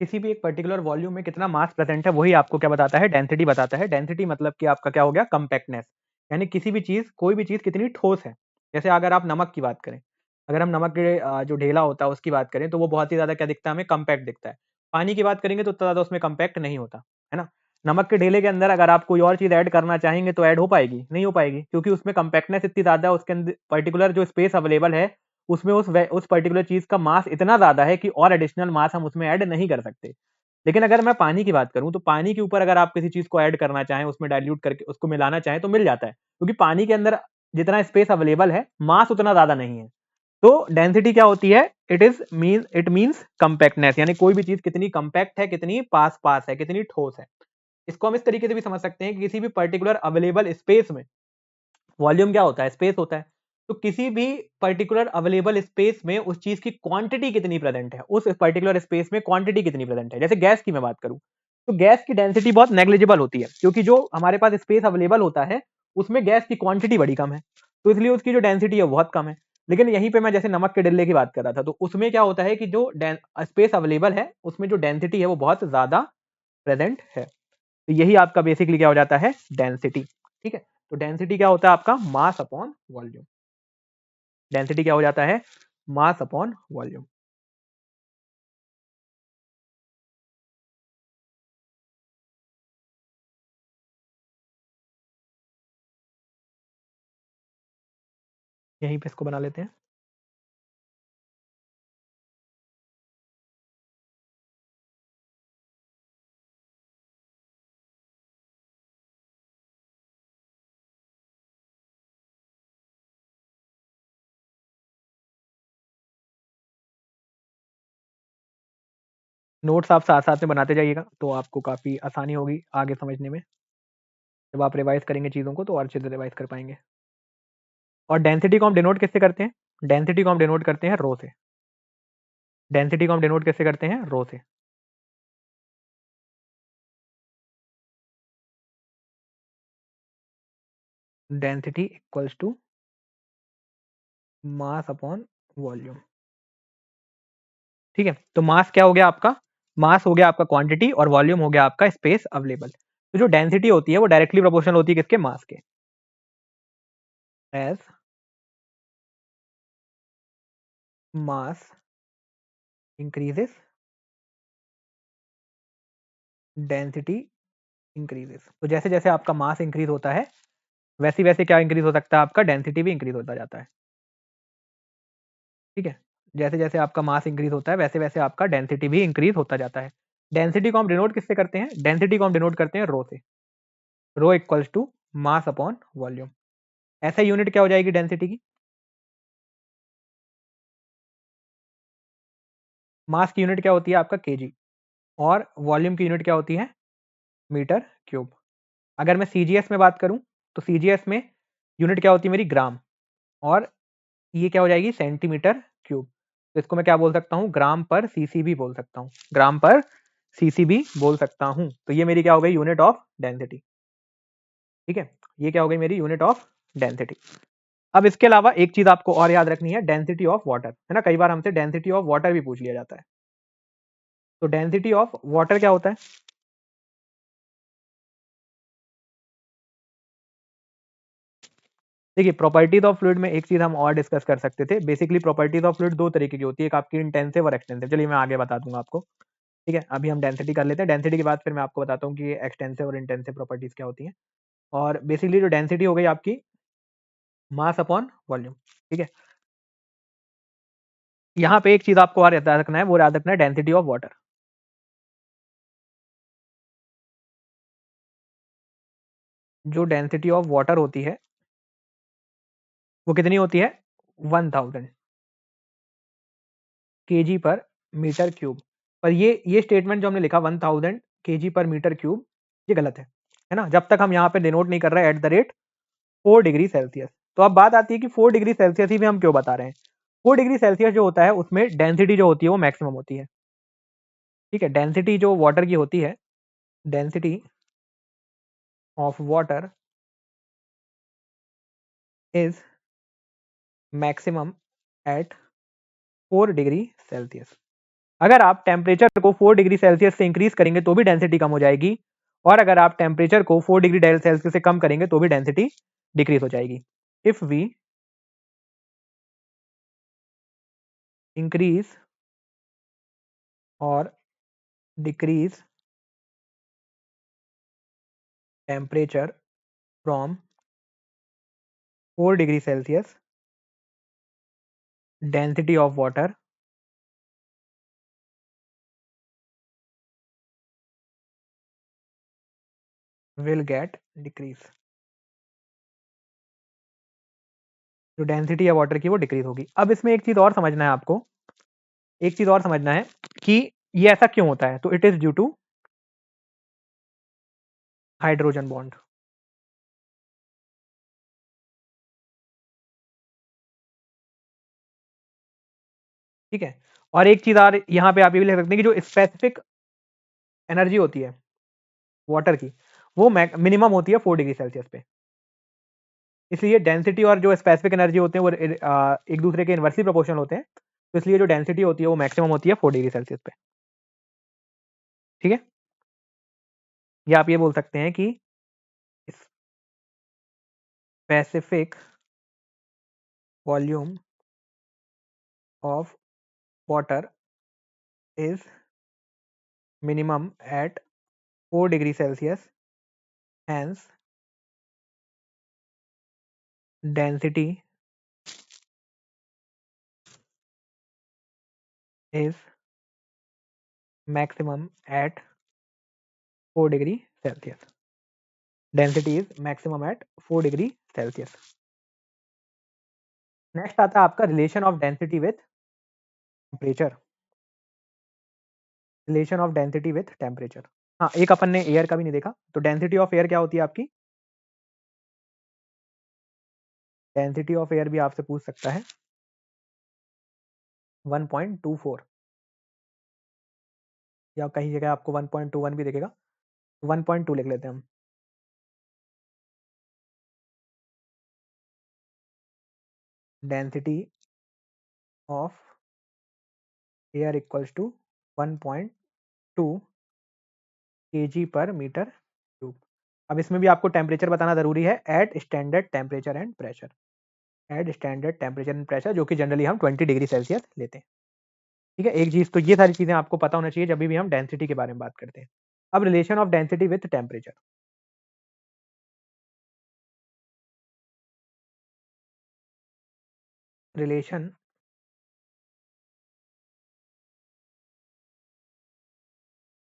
किसी भी एक पर्टिकुलर वॉल्यूम में कितना मास प्रेजेंट है, वही आपको क्या बताता है, डेंसिटी बताता है। डेंसिटी मतलब कि आपका क्या हो गया, कंपैक्टनेस, यानी किसी भी चीज, कोई भी चीज कितनी ठोस है। जैसे अगर आप नमक की बात करें, अगर हम नमक के जो ढेला होता है उसकी बात करें, तो वो बहुत ही ज्यादा क्या दिखता है हमें, कंपैक्ट दिखता है। पानी की बात करेंगे तो उतना ज्यादा उसमें कंपैक्ट नहीं होता है ना। नमक के ढेले के अंदर अगर आप कोई और चीज ऐड करना चाहेंगे तो ऐड हो पाएगी, नहीं हो पाएगी, क्योंकि उसमें कंपैक्टनेस इतनी ज्यादा है, उसके अंदर पर्टिकुलर जो स्पेस अवेलेबल है उसमें उस पर्टिकुलर चीज का मास इतना ज्यादा है कि और एडिशनल मास हम उसमें ऐड नहीं कर सकते। लेकिन अगर मैं पानी की बात करूं, तो पानी के ऊपर अगर आप किसी चीज को ऐड करना चाहें, उसमें डाइल्यूट करके उसको मिलाना चाहें तो मिल जाता है, क्योंकि पानी के अंदर जितना स्पेस अवेलेबल है, मास उतना ज्यादा नहीं है। तो डेंसिटी क्या होती है, इट मींस कंपैक्टनेस, यानी कोई भी चीज कितनी कंपैक्ट है, कितनी पास पास है, कितनी ठोस है। इसको हम इस तरीके से भी समझ सकते हैं कि किसी भी पर्टिकुलर अवेलेबल स्पेस में, वॉल्यूम क्या होता है, स्पेस होता है, तो किसी भी पर्टिकुलर अवेलेबल स्पेस में उस चीज की क्वांटिटी कितनी प्रेजेंट है, उस पर्टिकुलर स्पेस में क्वांटिटी कितनी प्रेजेंट है। जैसे गैस की मैं बात करूं, तो गैस की डेंसिटी बहुत नेग्लिजिबल होती है, क्योंकि जो हमारे पास स्पेस अवेलेबल होता है उसमें गैस की क्वांटिटी बड़ी कम है, तो इसलिए उसकी जो डेंसिटी है वो बहुत कम है। लेकिन यहीं पे मैं जैसे नमक के डिल्ले की बात कर रहा था, तो उसमें क्या होता है कि जो स्पेस अवेलेबल है उसमें जो डेंसिटी है वो बहुत ज्यादा प्रेजेंट है। तो यही आपका बेसिकली क्या हो जाता है, डेंसिटी। ठीक है, तो डेंसिटी क्या होता है आपका, मास अपॉन वॉल्यूम। डेंसिटी क्या हो जाता है, मास अपॉन वॉल्यूम। यहीं पे इसको बना लेते हैं। नोट्स आप साथ साथ में बनाते जाइएगा, तो आपको काफी आसानी होगी आगे समझने में। जब आप रिवाइज करेंगे चीजों को तो और अच्छे से रिवाइज कर पाएंगे। और डेंसिटी को हम डिनोट किससे करते हैं, डेंसिटी को हम डिनोट करते हैं रो से। डेंसिटी को हम डिनोट किससे करते हैं, रो से। Density equals to mass upon volume. ठीक है, तो मास क्या हो गया आपका, मास हो गया आपका क्वांटिटी, और वॉल्यूम हो गया आपका स्पेस अवेलेबल। तो जो डेंसिटी होती है वो डायरेक्टली प्रोपोर्शनल होती है किसके, मास के। As mass increases, density increases. तो जैसे जैसे आपका मास इंक्रीज होता है वैसे वैसे क्या इंक्रीज हो सकता है, आपका डेंसिटी भी इंक्रीज होता जाता है। ठीक है, जैसे जैसे आपका मास इंक्रीज होता है वैसे वैसे आपका डेंसिटी भी इंक्रीज होता जाता है। डेंसिटी को हम डिनोट किससे करते हैं, डेंसिटी को हम डिनोट करते हैं रो से। Rho equals to mass upon volume. ऐसा यूनिट क्या हो जाएगी डेंसिटी की, मास की यूनिट क्या होती है आपका केजी, और वॉल्यूम की यूनिट क्या होती है मीटर क्यूब। अगर मैं सीजीएस में बात करूं तो सीजीएस में यूनिट क्या होती है मेरी ग्राम, और ये क्या हो जाएगी सेंटीमीटर क्यूब। तो इसको मैं क्या बोल सकता हूँ, ग्राम पर सीसी भी बोल सकता हूँ, ग्राम पर सीसी भी बोल सकता हूँ। तो ये मेरी क्या हो गई यूनिट ऑफ डेंसिटी। ठीक है, ये क्या हो गई मेरी यूनिट ऑफ डेंसिटी। अब इसके अलावा एक चीज आपको और याद रखनी है, डेंसिटी ऑफ वाटर, है ना, कई बार हमसे डेंसिटी ऑफ वाटर भी पूछ लिया जाता है। तो डेंसिटी ऑफ वाटर क्या होता है, देखिए प्रॉपर्टीज ऑफ फ्लूइड में एक चीज हम और डिस्कस कर सकते थे। बेसिकली प्रॉपर्टीज ऑफ फ्लूइड दो तरीके की होती है, एक आपकी इंटेंसिव और एक्सटेंसिव। चलिए मैं आगे बता दूंगा आपको। ठीक है, अभी हम डेंसिटी कर लेते हैं, डेंसिटी के बाद फिर मैं आपको बताता हूँ कि एक्सटेंसिव और इंटेंसिव प्रॉपर्टीज क्या होती हैं। और बेसिकली जो डेंसिटी हो गई आपकी मास अपॉन वॉल्यूम। ठीक है, यहाँ पे एक चीज आपको और याद रखना है, वो याद रखना है डेंसिटी ऑफ वाटर। जो डेंसिटी ऑफ वाटर होती है वो कितनी होती है, 1000 केजी पर मीटर क्यूब। पर ये स्टेटमेंट जो हमने लिखा 1000 केजी पर मीटर क्यूब, ये गलत है ना, जब तक हम यहाँ पे डिनोट नहीं कर रहे at the rate 4 degree Celsius. तो अब बात आती है कि 4 डिग्री सेल्सियस ही में हम क्यों बता रहे हैं। 4 डिग्री सेल्सियस जो होता है उसमें डेंसिटी जो होती है वो मैक्सिमम होती है। ठीक है, डेंसिटी जो वाटर की होती है, density of water is maximum at 4 degree Celsius. अगर आप टेम्परेचर को 4 डिग्री सेल्सियस से इंक्रीज करेंगे तो भी डेंसिटी कम हो जाएगी, और अगर आप टेम्परेचर को 4 डिग्री सेल्सियस से कम करेंगे तो भी डेंसिटी डिक्रीज हो जाएगी। इफ वी इंक्रीज और decrease temperature from 4 degree Celsius, density of water will get decrease. जो डेंसिटी है वाटर की वो डिक्रीज होगी। अब इसमें एक चीज और समझना है आपको, एक चीज और समझना है कि ये ऐसा क्यों होता है। तो it is due to hydrogen bond. ठीक है, और एक चीज और यहाँ पे आप ये भी लिख सकते हैं कि जो स्पेसिफिक एनर्जी होती है वाटर की वो मिनिमम होती है 4 डिग्री सेल्सियस पे। इसलिए डेंसिटी और जो स्पेसिफिक एनर्जी होते हैं वो एक दूसरे के इनवर्सली प्रोपोर्शनल होते हैं। तो इसलिए जो डेंसिटी होती है वो मैक्सिमम होती है 4 डिग्री सेल्सियस पे। ठीक है, या आप ये बोल सकते हैं कि specific volume of water is minimum at 4 degree Celsius, hence density is maximum at 4 degree Celsius. Density is maximum at 4 degree Celsius. Next आता है आपका relation of density with temperature. Relation of density with temperature. हाँ, एक अपन ने air का भी नहीं देखा। तो डेंसिटी ऑफ एयर क्या होती है आपकी, डेंसिटी ऑफ एयर भी आपसे पूछ सकता है 1.24, या कहीं जगह आपको 1.21 भी देखेगा, 1.2 लिख लेते हैं हम। Density of air equals to 1.2 KG per metre cube. अब इसमें भी आपको टेम्परेचर बताना जरूरी है at standard temperature and pressure. At standard temperature and pressure, जो कि जनरली हम 20 डिग्री सेल्सियस लेते हैं। ठीक है, एक चीज तो ये सारी चीजें आपको पता होना चाहिए जब भी हम डेंसिटी के बारे में बात करते हैं। अब relation of density with temperature. Relation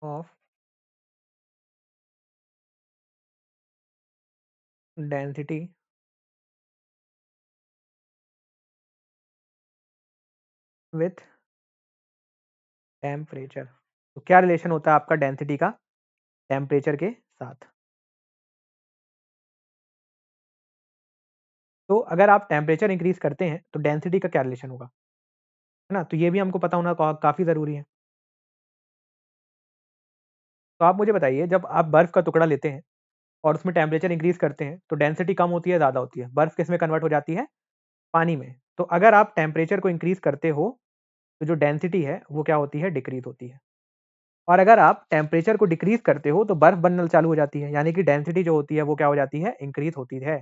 of density with temperature. तो क्या रिलेशन होता है आपका डेंसिटी का टेम्परेचर के साथ? तो अगर आप टेम्परेचर इंक्रीज करते हैं तो डेंसिटी का क्या रिलेशन होगा, है ना? तो ये भी हमको पता होना काफी जरूरी है। तो आप मुझे बताइए, जब आप बर्फ का टुकड़ा लेते हैं और उसमें टेम्परेचर इंक्रीज करते हैं तो डेंसिटी कम होती है ज्यादा होती है? बर्फ किस में कन्वर्ट हो जाती है? पानी में। तो अगर आप टेम्परेचर को इंक्रीज करते हो तो जो डेंसिटी है वो क्या होती है? डिक्रीज होती है। और अगर आप टेम्परेचर को डिक्रीज करते हो तो बर्फ बनना चालू हो जाती है, यानी कि डेंसिटी जो होती है वो क्या हो जाती है? इंक्रीज होती है।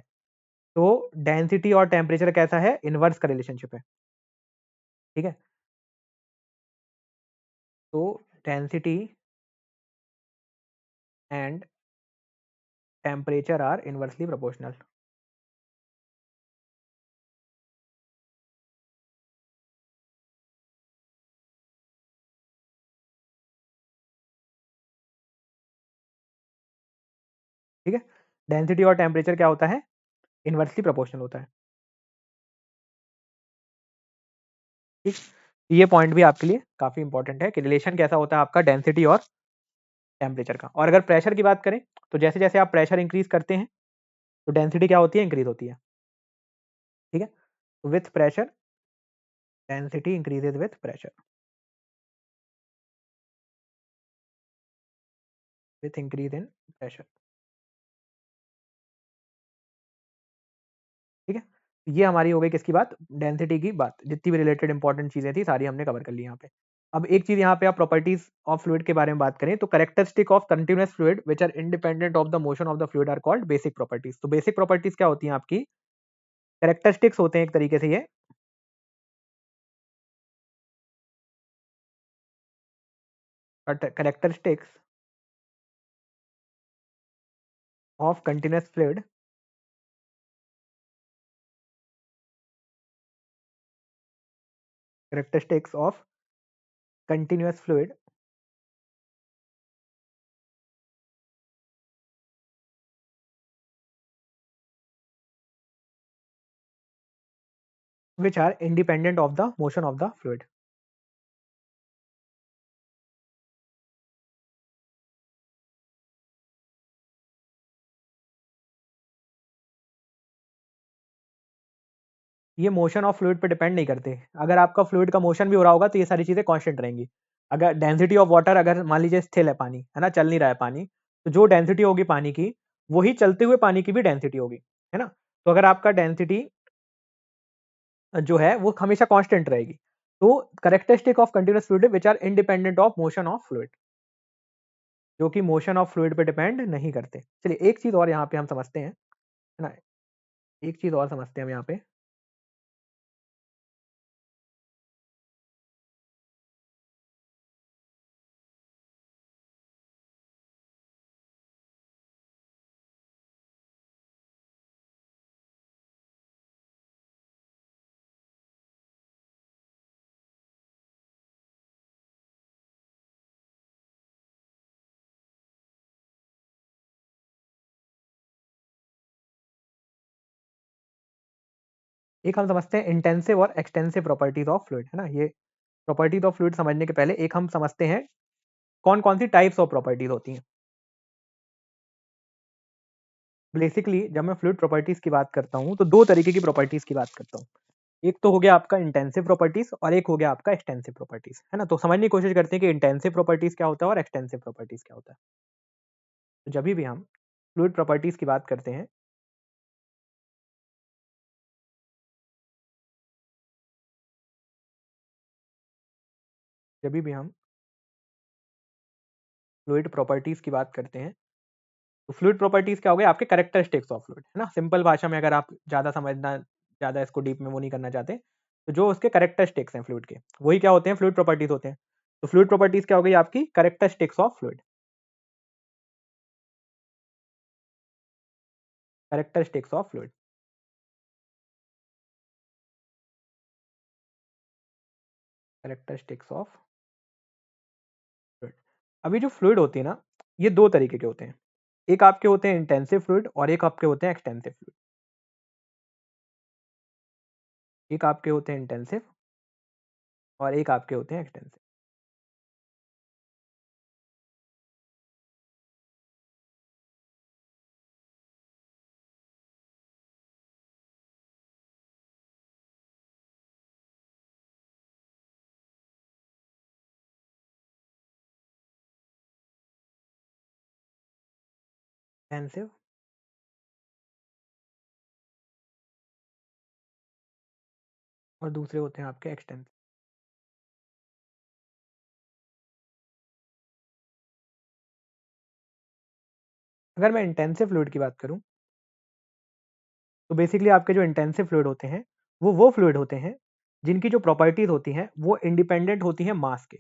तो डेंसिटी और टेम्परेचर कैसा है? इनवर्स का रिलेशनशिप है। ठीक है, तो density and temperature are inversely proportional. ठीक है, डेंसिटी और टेम्परेचर क्या होता है? इनवर्सली प्रोपोर्शनल होता है। ठीक, ये पॉइंट भी आपके लिए काफी इंपॉर्टेंट है कि रिलेशन कैसा होता है आपका डेंसिटी और टेम्परेचर का। और अगर प्रेशर की बात करें तो जैसे जैसे आप प्रेशर इंक्रीज करते हैं तो डेंसिटी क्या होती है? इंक्रीज होती है। ठीक है, with pressure density increases with pressure, with increase in pressure. ठीक है, ये हमारी हो गई किसकी बात? डेंसिटी की बात। जितनी भी रिलेटेड इंपॉर्टेंट चीजें थी सारी हमने कवर कर ली यहाँ पे। अब एक चीज यहाँ पे आप प्रॉपर्टीज ऑफ फ्लूइड के बारे में बात करें तो characteristic of continuous fluid which are independent of the motion of the fluid are called basic properties. तो बेसिक प्रॉपर्टीज क्या होती हैं आपकी? कैरेक्टरिस्टिक्स होते हैं एक तरीके से ये, but characteristics of continuous fluid characteristics of continuous fluid which are independent of the motion of the fluid। ये मोशन ऑफ फ्लूइड पे डिपेंड नहीं करते। अगर आपका फ्लूइड का मोशन भी हो रहा होगा तो ये सारी चीजें कांस्टेंट रहेंगी। अगर डेंसिटी ऑफ वाटर, अगर मान लीजिए स्थिर है पानी, है ना, चल नहीं रहा है पानी, तो जो डेंसिटी होगी पानी की वही चलते हुए पानी की भी डेंसिटी होगी, है ना? तो अगर आपका डेंसिटी जो है वो हमेशा कांस्टेंट रहेगी। तो characteristic of continuous fluid which are independent of motion of fluid, जो कि मोशन ऑफ फ्लूइड पे डिपेंड नहीं करते। चलिए एक चीज और यहाँ पे हम समझते हैं, है ना, एक चीज और समझते हैं हम यहाँ पे। एक हम समझते हैं इंटेंसिव और एक्सटेंसिव प्रॉपर्टीज ऑफ फ्लूइड, है ना। ये प्रॉपर्टीज ऑफ फ्लूइड समझने के पहले एक हम समझते हैं कौन कौन सी टाइप्स ऑफ प्रॉपर्टीज होती हैं। बेसिकली जब मैं फ्लूइड प्रॉपर्टीज की बात करता हूँ तो दो तरीके की प्रॉपर्टीज की बात करता हूँ। एक तो हो गया आपका इंटेंसिव प्रॉपर्टीज और एक हो गया आपका एक्सटेंसिव प्रॉपर्टीज, है ना। तो समझने की कोशिश करते हैं कि इंटेंसिव प्रॉपर्टीज क्या होता है और एक्सटेंसिव प्रॉपर्टीज क्या होता है। तो जब भी हम फ्लूइड प्रॉपर्टीज की बात करते हैं, जब भी हम फ्लूइड प्रॉपर्टीज की बात करते हैं तो फ्लूइड प्रॉपर्टीज क्या हो गए? आपके कैरेक्टरिस्टिक्स ऑफ फ्लूइड, है ना। सिंपल भाषा में अगर आप ज्यादा समझना ज़्यादा इसको डीप में वो नहीं करना चाहते। तो जो उसके कैरेक्टरिस्टिक्स हैं फ्लूइड के, वही क्या होते हैं, फ्लूइड प्रॉपर्टीज होते हैं। तो फ्लूइड प्रॉपर्टीज क्या हो गई आपकी, characteristics of fluid, characteristics of fluid, characteristics of fluid. अभी जो फ्लूइड होती है ना, ये दो तरीके के होते हैं, एक आपके होते हैं इंटेंसिव फ्लूइड और एक आपके होते हैं एक्सटेंसिव फ्लूइड। एक आपके होते हैं इंटेंसिव और एक आपके होते हैं एक्सटेंसिव। इंटेंसिव और दूसरे होते हैं आपके एक्सटेंसिव। अगर मैं इंटेंसिव फ्लूइड की बात करूं, तो बेसिकली आपके जो इंटेंसिव फ्लूइड होते हैं, वो फ्लूइड होते हैं जिनकी जो प्रॉपर्टीज होती हैं वो इंडिपेंडेंट होती हैं मास के।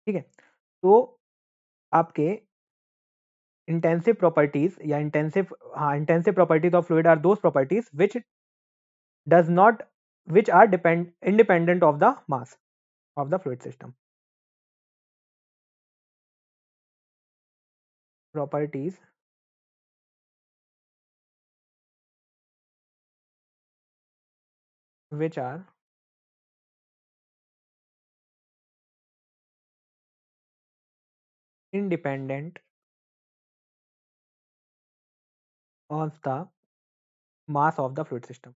ठीक है, तो आपके इंटेंसिव प्रॉपर्टीज या इंटेंसिव, हाँ, intensive properties of fluid are those properties does not which are depend independent of the mass of the fluid system. Properties which are independent of the mass of the fluid system।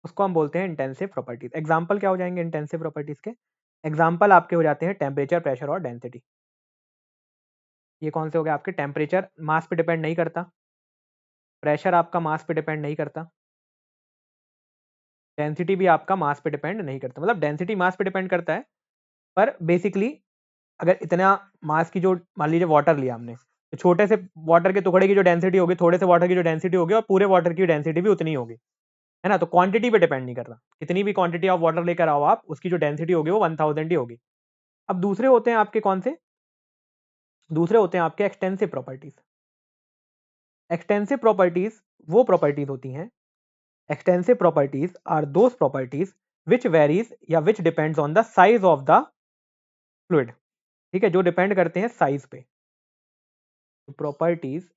उसको हम बोलते हैं intensive properties. Example क्या हो जाएंगे intensive properties के, example आपके हो जाते हैं टेम्परेचर, प्रेशर और डेंसिटी। ये कौन से हो गए आपके, टेम्परेचर मास पे डिपेंड नहीं करता, प्रेशर आपका मास पे डिपेंड नहीं करता, डेंसिटी भी आपका मास पे डिपेंड नहीं करता। मतलब डेंसिटी मास पे डिपेंड करता है, पर बेसिकली अगर इतना मास की जो, मान लीजिए वाटर लिया हमने, तो छोटे से वाटर के टुकड़े की जो डेंसिटी होगी, थोड़े से वाटर की जो डेंसिटी होगी, और पूरे वाटर की डेंसिटी भी उतनी होगी, है ना। तो क्वांटिटी पे डिपेंड नहीं कर रहा, कितनी भी क्वांटिटी ऑफ वाटर लेकर आओ आप, उसकी जो डेंसिटी होगी वो 1000 ही होगी। अब दूसरे होते हैं आपके कौन से, दूसरे होते हैं आपके एक्सटेंसिव प्रॉपर्टीज। एक्सटेंसिव प्रॉपर्टीज वो प्रॉपर्टीज होती हैं, extensive properties are those properties which varies या which depends on the size of the fluid. ठीक है, जो डिपेंड करते हैं साइज पे। Properties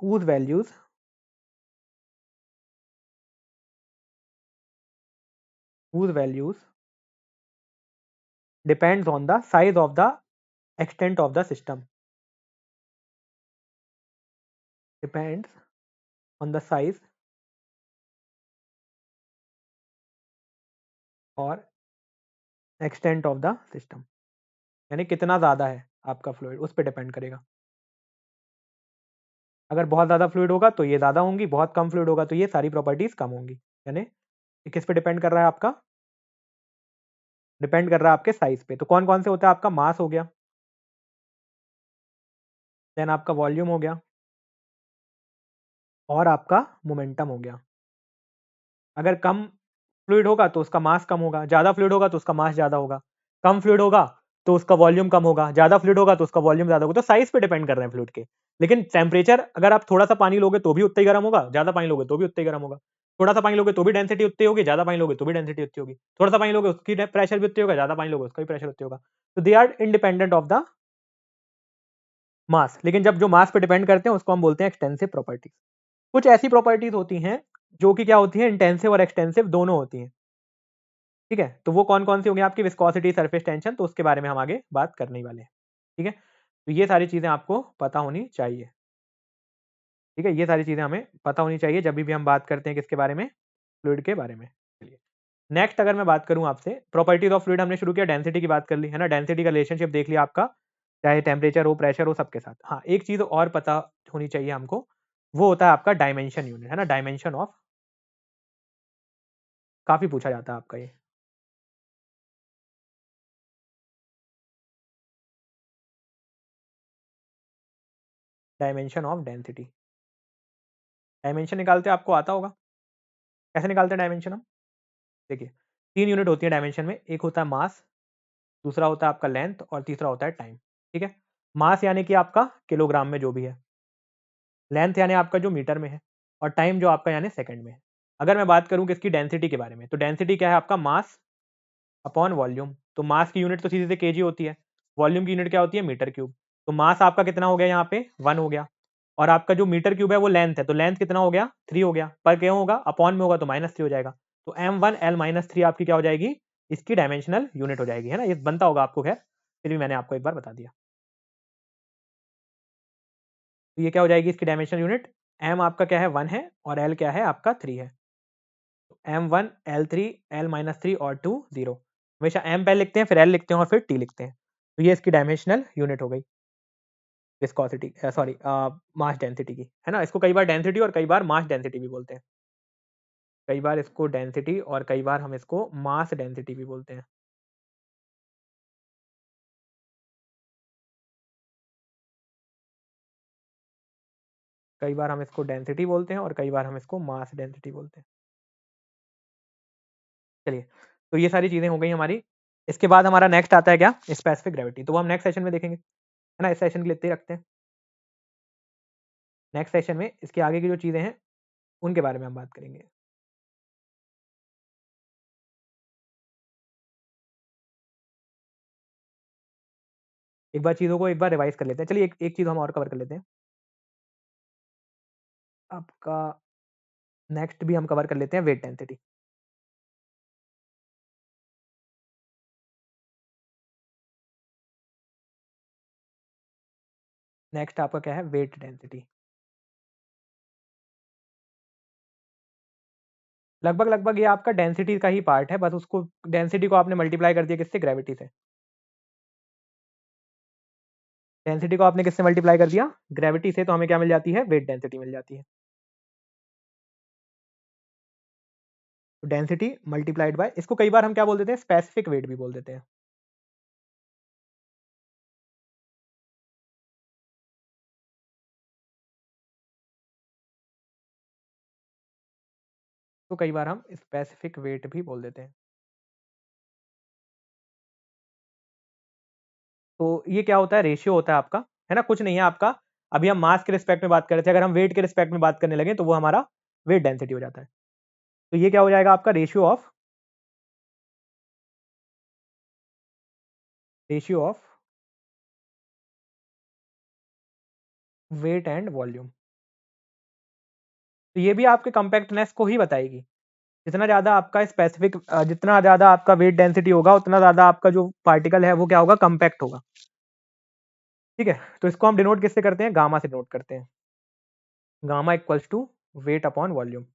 whose values depends on the size of the extent of the system, depends on the size और extent of the system, यानी कितना ज़्यादा है आपका फ्लूइड, उस पर डिपेंड करेगा। अगर बहुत ज़्यादा फ्लूइड होगा तो ये ज़्यादा होंगी, बहुत कम फ्लूइड होगा तो ये सारी प्रॉपर्टीज़ कम होंगी। यानी ये किस पे डिपेंड कर रहा है आपका, डिपेंड कर रहा है आपके साइज पे। तो कौन कौन से होता है, आपका मास हो गया, देन आपका वॉल्यूम हो गया, और आपका मोमेंटम हो गया। अगर कम फ्लूइड होगा तो उसका मास कम होगा, ज़्यादा फ्लूइड होगा तो उसका मास ज़्यादा होगा, कम फ्लूइड होगा तो उसका वॉल्यूम कम होगा, ज़्यादा फ्लूइड होगा तो उसका वॉल्यूम ज़्यादा होगा। तो साइज पे डिपेंड कर रहे हैं फ्लूइड के। लेकिन टेम्परेचर, अगर आप थोड़ा सा पानी लोगे तो भी उतना ही गर्म होगा, ज़्यादा पानी लोगे तो भी उतना ही गर्म होगा, थोड़ा सा पानी लोगे तो भी डेंसिटी उतनी होगी, ज़्यादा पानी लोगे तो भी डेंसिटी उतनी होगी, थोड़ा सा पानी लोगे उसकी प्रेशर भी उतनी होगा, ज़्यादा पानी लोगे उसका भी प्रेशर उतनी होगा। तो they are independent of the mass. लेकिन जब जो मास पे डिपेंड करते हैं उसको हम बोलते हैं एक्सटेंसिव प्रॉपर्टीज। कुछ ऐसी प्रॉपर्टीज होती हैं जो कि क्या होती है, इंटेंसिव और एक्सटेंसिव दोनों होती हैं। ठीक है, तो वो कौन कौन सी होंगी आपकी, विस्कोसिटी, सरफेस टेंशन, तो उसके बारे में हम आगे बात करने ही वाले हैं। ठीक है, तो ये सारी चीजें आपको पता होनी चाहिए। ठीक है, ये सारी चीजें हमें पता होनी चाहिए जब भी हम बात करते हैं किसके बारे में, फ्लूइड के बारे में। चलिए नेक्स्ट, अगर मैं बात करूं आपसे, प्रॉपर्टीज ऑफ फ्लूइड हमने शुरू किया, डेंसिटी की बात कर ली है ना, डेंसिटी का रिलेशनशिप देख लिया आपका, चाहे टेम्परेचर हो, प्रेशर हो, सबके साथ। हाँ, एक चीज और पता होनी चाहिए हमको, वो होता है आपका डायमेंशन यूनिट, है ना, डायमेंशन ऑफ काफ़ी पूछा जाता है आपका ये। Dimension of density. डायमेंशन निकालते आपको आता होगा? कैसे निकालते हैं डायमेंशन हम? देखिए, 3 यूनिट होती है डायमेंशन में, एक होता है मास, दूसरा होता है आपका लेंथ और तीसरा होता है टाइम, ठीक है? मास यानी कि आपका किलोग्राम में जो भी है, लेंथ यानी आपका जो मीटर में है और टाइम जो आपका यानी सेकंड में है। अगर मैं बात करूँ किसकी डेंसिटी के बारे में, तो डेंसिटी क्या है आपका मास अपॉन वॉल्यूम। तो मास की यूनिट तो सीधे-सीधे केजी होती है, वॉल्यूम की यूनिट क्या होती है मीटर क्यूब। तो मास आपका कितना हो गया यहाँ पे 1 हो गया और आपका जो मीटर क्यूब है वो लेंथ है, तो लेंथ कितना हो गया 3 हो गया। पर क्यों होगा अपॉन में होगा तो -3 हो जाएगा। तो m1 l-3 आपकी क्या हो जाएगी, इसकी डायमेंशनल यूनिट हो जाएगी, है ना? ये बनता होगा आपको खैर, फिर भी मैंने आपको एक बार बता दिया। तो ये क्या हो जाएगी इसकी डायमेंशनल यूनिट, m आपका क्या है 1 है और l क्या है आपका 3 है। m1 l3 l-3 और 2 0। हमेशा m पहले लिखते हैं फिर l लिखते हैं और फिर t लिखते हैं। तो ये इसकी डायमेंशनल यूनिट हो गई विस्कोसिटी सॉरी मास डेंसिटी की, है ना? इसको कई बार डेंसिटी और कई बार मास डेंसिटी भी बोलते हैं। कई बार इसको डेंसिटी और कई बार हम इसको मास डेंसिटी भी बोलते हैं। कई बार हम इसको डेंसिटी बोलते हैं और कई बार हम इसको मास डेंसिटी बोलते हैं। चलिए, तो ये सारी चीज़ें हो गई हमारी। इसके बाद हमारा नेक्स्ट आता है क्या? स्पेसिफिक ग्रेविटी, तो वो हम नेक्स्ट सेशन में देखेंगे, है ना? इस सेशन के लिए इतना ही रखते हैं। नेक्स्ट सेशन में इसके आगे की जो चीज़ें हैं, उनके बारे में हम बात करेंगे। एक बार चीज़ों को एक बार रिवाइज़ कर लेते हैं। चलिए एक एक चीज़ हम और कवर कर लेते हैं। आपका नेक्स्ट भी हम कवर कर लेते हैं वेट डेंसिटी। नेक्स्ट आपका क्या है? Weight density. लगभग-लगभग ये आपका डेंसिटी का ही पार्ट है, बस उसको डेंसिटी को आपने मल्टीप्लाई कर दिया किससे? ग्रेविटी से। डेंसिटी को आपने किससे मल्टीप्लाई कर दिया? ग्रेविटी से, तो हमें क्या मिल जाती है? वेट डेंसिटी मिल जाती है। तो डेंसिटी मल्टीप्लाइड बाय, इसको कई बार हम क्या बोल देते हैं? स्पेसिफिक वेट भी बोल देते हैं। तो कई बार हम स्पेसिफिक वेट भी बोल देते हैं। तो ये क्या होता है? रेशियो होता है आपका, है ना? कुछ नहीं है आपका, अभी हम मास के रिस्पेक्ट में बात कर रहे थे, अगर हम वेट के रिस्पेक्ट में बात करने लगे तो वो हमारा वेट डेंसिटी हो जाता है। तो ये क्या हो जाएगा आपका? Ratio of weight and volume. तो ये भी आपके कॉम्पैक्टनेस को ही बताएगी। जितना ज़्यादा आपका जितना ज़्यादा आपका वेट डेंसिटी होगा, उतना ज़्यादा आपका जो पार्टिकल है वो क्या होगा? कॉम्पैक्ट होगा। ठीक है? तो इसको हम डिनोट किससे करते हैं? गामा से डिनोट करते हैं। Gamma equals to weight upon volume.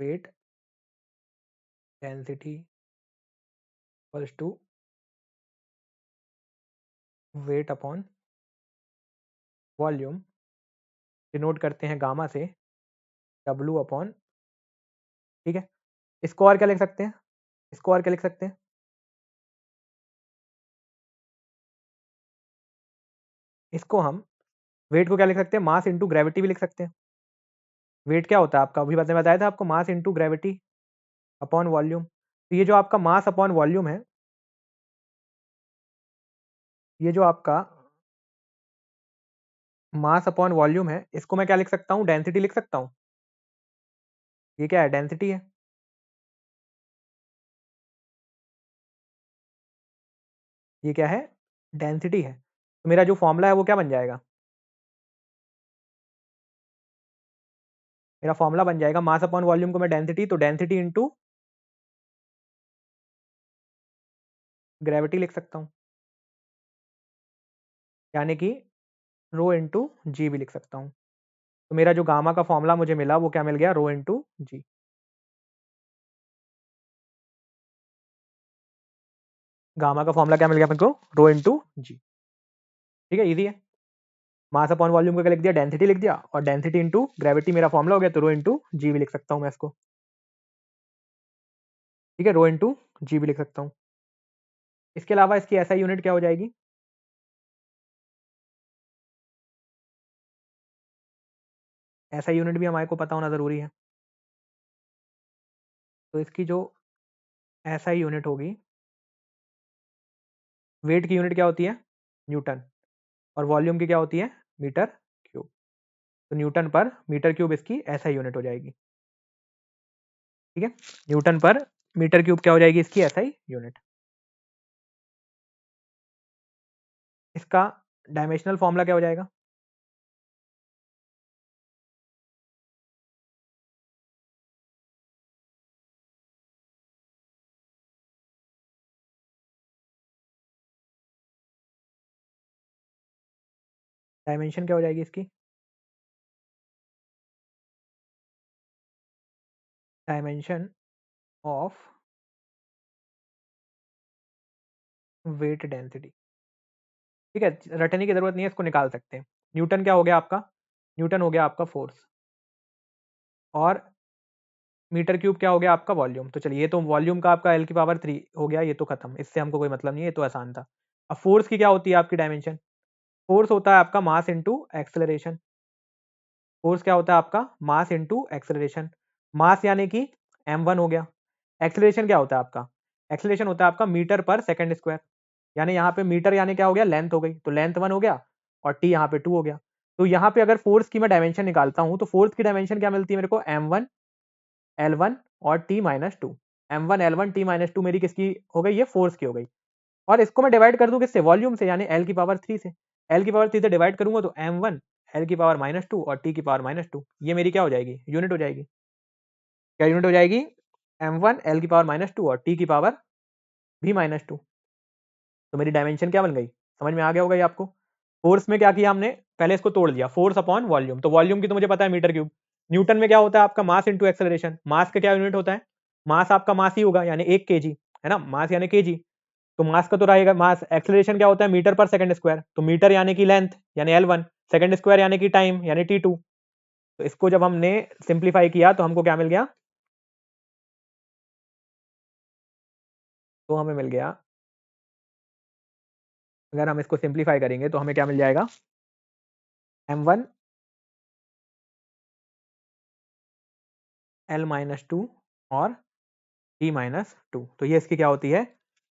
Weight density equals to weight upon volume, denote करते हैं गामा से डब्ल्यू अपॉन, ठीक है? इसको और क्या लिख सकते हैं? इसको और क्या लिख सकते हैं? इसको हम वेट को क्या लिख सकते हैं? मास इंटू ग्रेविटी भी लिख सकते हैं। वेट क्या होता है आपका? अभी मैंने बताया था आपको, मास इंटू ग्रेविटी अपॉन वॉल्यूम। तो ये जो आपका मास अपॉन वॉल्यूम है, ये जो आपका मास अपॉन वॉल्यूम है, इसको मैं क्या लिख सकता हूँ? डेंसिटी लिख सकता हूँ। ये क्या है? डेंसिटी है। ये क्या है? डेंसिटी है। तो मेरा जो फॉर्मूला है वो क्या बन जाएगा? मेरा फॉर्मूला बन जाएगा मास अपॉन वॉल्यूम को मैं डेंसिटी, तो डेंसिटी इंटू ग्रेविटी लिख सकता हूँ, यानी कि रो इंटू जी भी लिख सकता हूँ। तो मेरा जो गामा का फॉर्मूला मुझे मिला वो क्या मिल गया? रो इंटू जी। गामा का फॉर्मूला क्या मिल गया मेरे को? रो इंटू जी। ठीक है, इजी है। मास अपॉन वॉल्यूम को क्या लिख दिया, डेंसिटी लिख दिया, और डेंसिटी इंटू ग्रेविटी मेरा फॉर्मूला हो गया, तो रो इंटू जी भी लिख सकता हूँ मैं इसको, ठीक है, रो इंटू जी भी लिख सकता हूँ। इसके अलावा इसकी एसआई यूनिट क्या हो जाएगी, एसआई यूनिट भी हमारे को पता होना जरूरी है। तो इसकी जो एसआई यूनिट होगी, वेट की यूनिट क्या होती है, न्यूटन, और वॉल्यूम की क्या होती है, मीटर क्यूब। तो न्यूटन पर मीटर क्यूब इसकी एसआई यूनिट हो जाएगी, ठीक है, न्यूटन पर मीटर क्यूब क्या हो जाएगी इसकी एसआई यूनिट। इसका डायमेंशनल फॉर्मूला क्या हो जाएगा, डायमेंशन क्या हो जाएगी इसकी, डायमेंशन ऑफ वेट डेंसिटी, ठीक है, रटने की जरूरत नहीं है, इसको निकाल सकते हैं। न्यूटन क्या हो गया आपका, न्यूटन हो गया आपका फोर्स, और मीटर क्यूब क्या हो गया आपका वॉल्यूम। तो चलिए, ये तो वॉल्यूम का आपका एल की पावर 3 हो गया, ये तो खत्म, इससे हमको कोई मतलब नहीं है, ये तो आसान था। अब फोर्स की क्या होती है आपकी डायमेंशन, फोर्स होता है आपका मास इंटू एक्सेलरेशन, फोर्स क्या होता है आपका, मास इंटू एक्सेलरेशन, मास यानी कि m1 हो गया, एक्सेलरेशन क्या होता है आपका, एक्सेलरेशन होता है आपका मीटर पर सेकंड स्क्वायर, यानी यहाँ पे मीटर यानी क्या हो गया, लेंथ हो गई, तो लेंथ 1 हो गया, और टी यहाँ पे 2 हो गया। तो यहाँ पे अगर फोर्स की मैं डायमेंशन निकालता हूँ, तो फोर्स की डायमेंशन क्या मिलती है मेरे को, m1 L1 और t minus two, m1 L1 t minus two मेरी किसकी हो गई, ये फोर्स की हो गई, और इसको मैं डिवाइड कर दूं किससे, वॉल्यूम से, यानी L की पावर 3 से, L की पावर 3 से डिवाइड करूंगा तो m1 L की पावर माइनस टू और t की पावर माइनस टू, ये मेरी क्या हो जाएगी, यूनिट हो जाएगी, क्या यूनिट हो जाएगी, m1 L की पावर माइनस टू और t की पावर भी माइनस टू। तो मेरी डायमेंशन क्या बन गई, समझ में आ गया होगा ये आपको। फोर्स में क्या किया हमने, पहले इसको तोड़ दिया, फोर्स अपॉन वॉल्यूम, तो वॉल्यूम की तो मुझे पता है मीटर क्यूब, न्यूटन में क्या होता है आपका, मास इंटू एक्सेलरेशन, मास का क्या यूनिट होता है, मास आपका मास ही होगा, यानी 1 kg, है ना, मास यानी केजी, तो मास का तो रहेगा मास, एक्सेलरेशन क्या होता है, मीटर पर सेकंड स्क्वायर, तो मीटर यानी कि लेंथ यानी L1, सेकंड स्क्वायर यानी कि टाइम यानी T2। तो इसको जब हमने सिंप्लीफाई किया तो हमको क्या मिल गया, तो हमें मिल गया, अगर हम इसको सिंप्लीफाई करेंगे तो हमें क्या मिल जाएगा, m1 L माइनस टू और t माइनस टू, तो ये इसकी क्या होती है,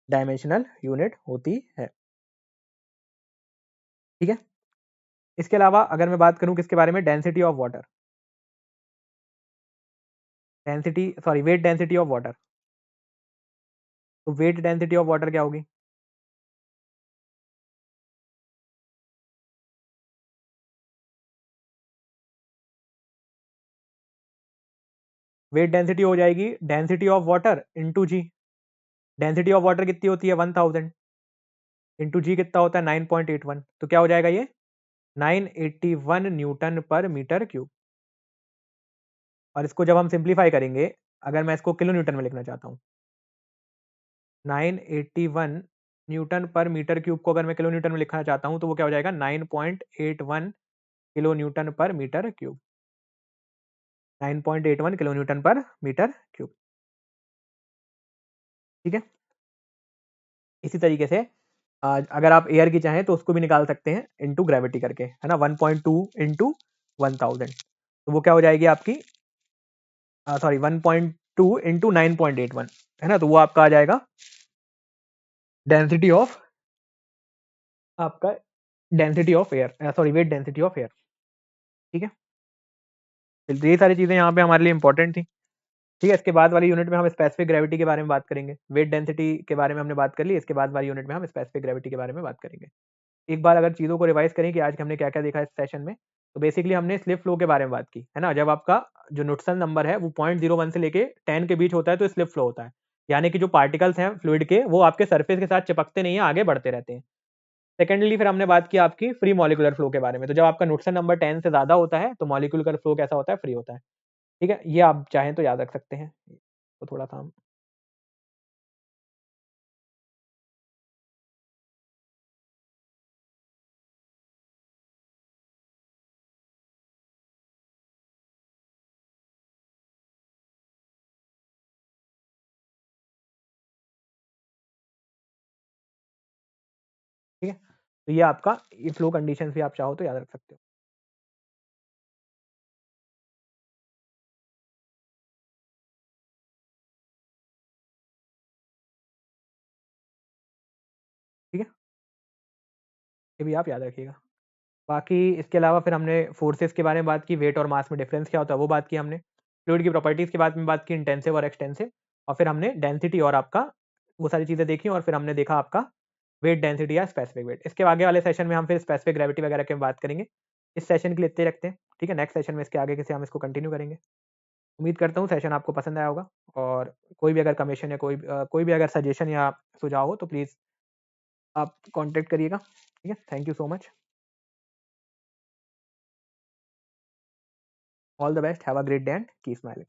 डायमेंशनल यूनिट होती है, ठीक है। इसके अलावा अगर मैं बात करूं किसके बारे में, density of water, density sorry weight density of water, तो वेट डेंसिटी ऑफ वाटर क्या होगी, वेट डेंसिटी हो जाएगी density of water into G, density of water कितनी होती है 1000, इंटू जी कितना होता है 9.81, तो क्या हो जाएगा ये 981 न्यूटन पर मीटर क्यूब। और इसको जब हम सिंप्लीफाई करेंगे, अगर मैं इसको किलो न्यूटन में लिखना चाहता हूँ, 981 न्यूटन पर मीटर क्यूब को अगर मैं किलो न्यूटन में लिखना चाहता हूँ, तो वो क्या हो जाएगा 9.81 किलो न्यूटन पर मीटर क्यूब, 9.81 किलो न्यूटन पर मीटर क्यूब, ठीक है। इसी तरीके से अगर आप एयर की चाहें तो उसको भी निकाल सकते हैं इनटू ग्रेविटी करके, है ना, 1.2 इंटू 1000, तो वो क्या हो जाएगी आपकी, सॉरी 1.2 इंटू 9.81, है ना, तो वो आपका आ जाएगा डेंसिटी ऑफ, आपका density of air, sorry weight density of air, ठीक है। तो ये सारी चीजें यहाँ पे हमारे लिए इंपॉर्टेंट थी, ठीक है। इसके बाद वाली यूनिट में हम स्पेसिफिक ग्रेविटी के बारे में बात करेंगे, वेट डेंसिटी के बारे में हमने बात कर ली, इसके बाद वाली यूनिट में हम स्पेसिफिक ग्रेविटी के बारे में बात करेंगे। एक बार अगर चीज़ों को रिवाइज करें कि आज हमने क्या-क्या देखा इस सेशन में, तो बेसिकली हमने स्लिप फ्लो के बारे में बात की, है ना? जब आपका जो नुडसन नंबर है वो 0.01 से लेके 10 के बीच होता है तो स्लिप फ्लो होता है। यानी कि जो पार्टिकल्स हैं फ्लूइड के वो आपके सरफेस के साथ चिपकते नहीं हैं, आगे बढ़ते रहते हैं। सेकेंडली फिर हमने बात की आपकी फ्री मॉलिक्यूलर फ्लो के बारे में, तो जब आपका नुडसन नंबर 10 से ज़्यादा होता है तो मॉलिक्यूलर फ्लो कैसा होता है? फ्री होता है। ठीक है? ये आप चाहें तो याद रख सकते हैं। तो थोड़ा-सा हम तो ये आपका ये फ्लो कंडीशंस भी आप चाहो तो याद रख सकते हो। ठीक है? ये भी आप याद रखिएगा। बाकी इसके अलावा फिर हमने फोर्सेस के बारे में बात की, वेट और मास में डिफरेंस क्या होता है वो बात की हमने। फ्लूइड की प्रॉपर्टीज़ के बारे में बात की, इंटेंसिव और एक्सटेंसिव, और फिर हमने डेंसिटी और आपका वो सारी चीज़ें देखी, और फिर हमने देखा आपका वेट डेंसिटी या स्पेसिफिक वेट। इसके आगे वाले सेशन में हम फिर स्पेसिफिक ग्रेविटी वगैरह की बात करेंगे। इस सेशन के लिए इतने ही रखते हैं, ठीक है? नेक्स्ट सेशन में इसके आगे से हम इसको कंटिन्यू करेंगे। उम्मीद करता हूँ सेशन आपको पसंद आया होगा, और कोई भी अगर कमिशन या कोई भी अगर सजेशन या सुझाव हो तो प्लीज़ आप कॉन्टैक्ट करिएगा, ठीक है? Thank you so much. All the best, have a great day and keep smiling.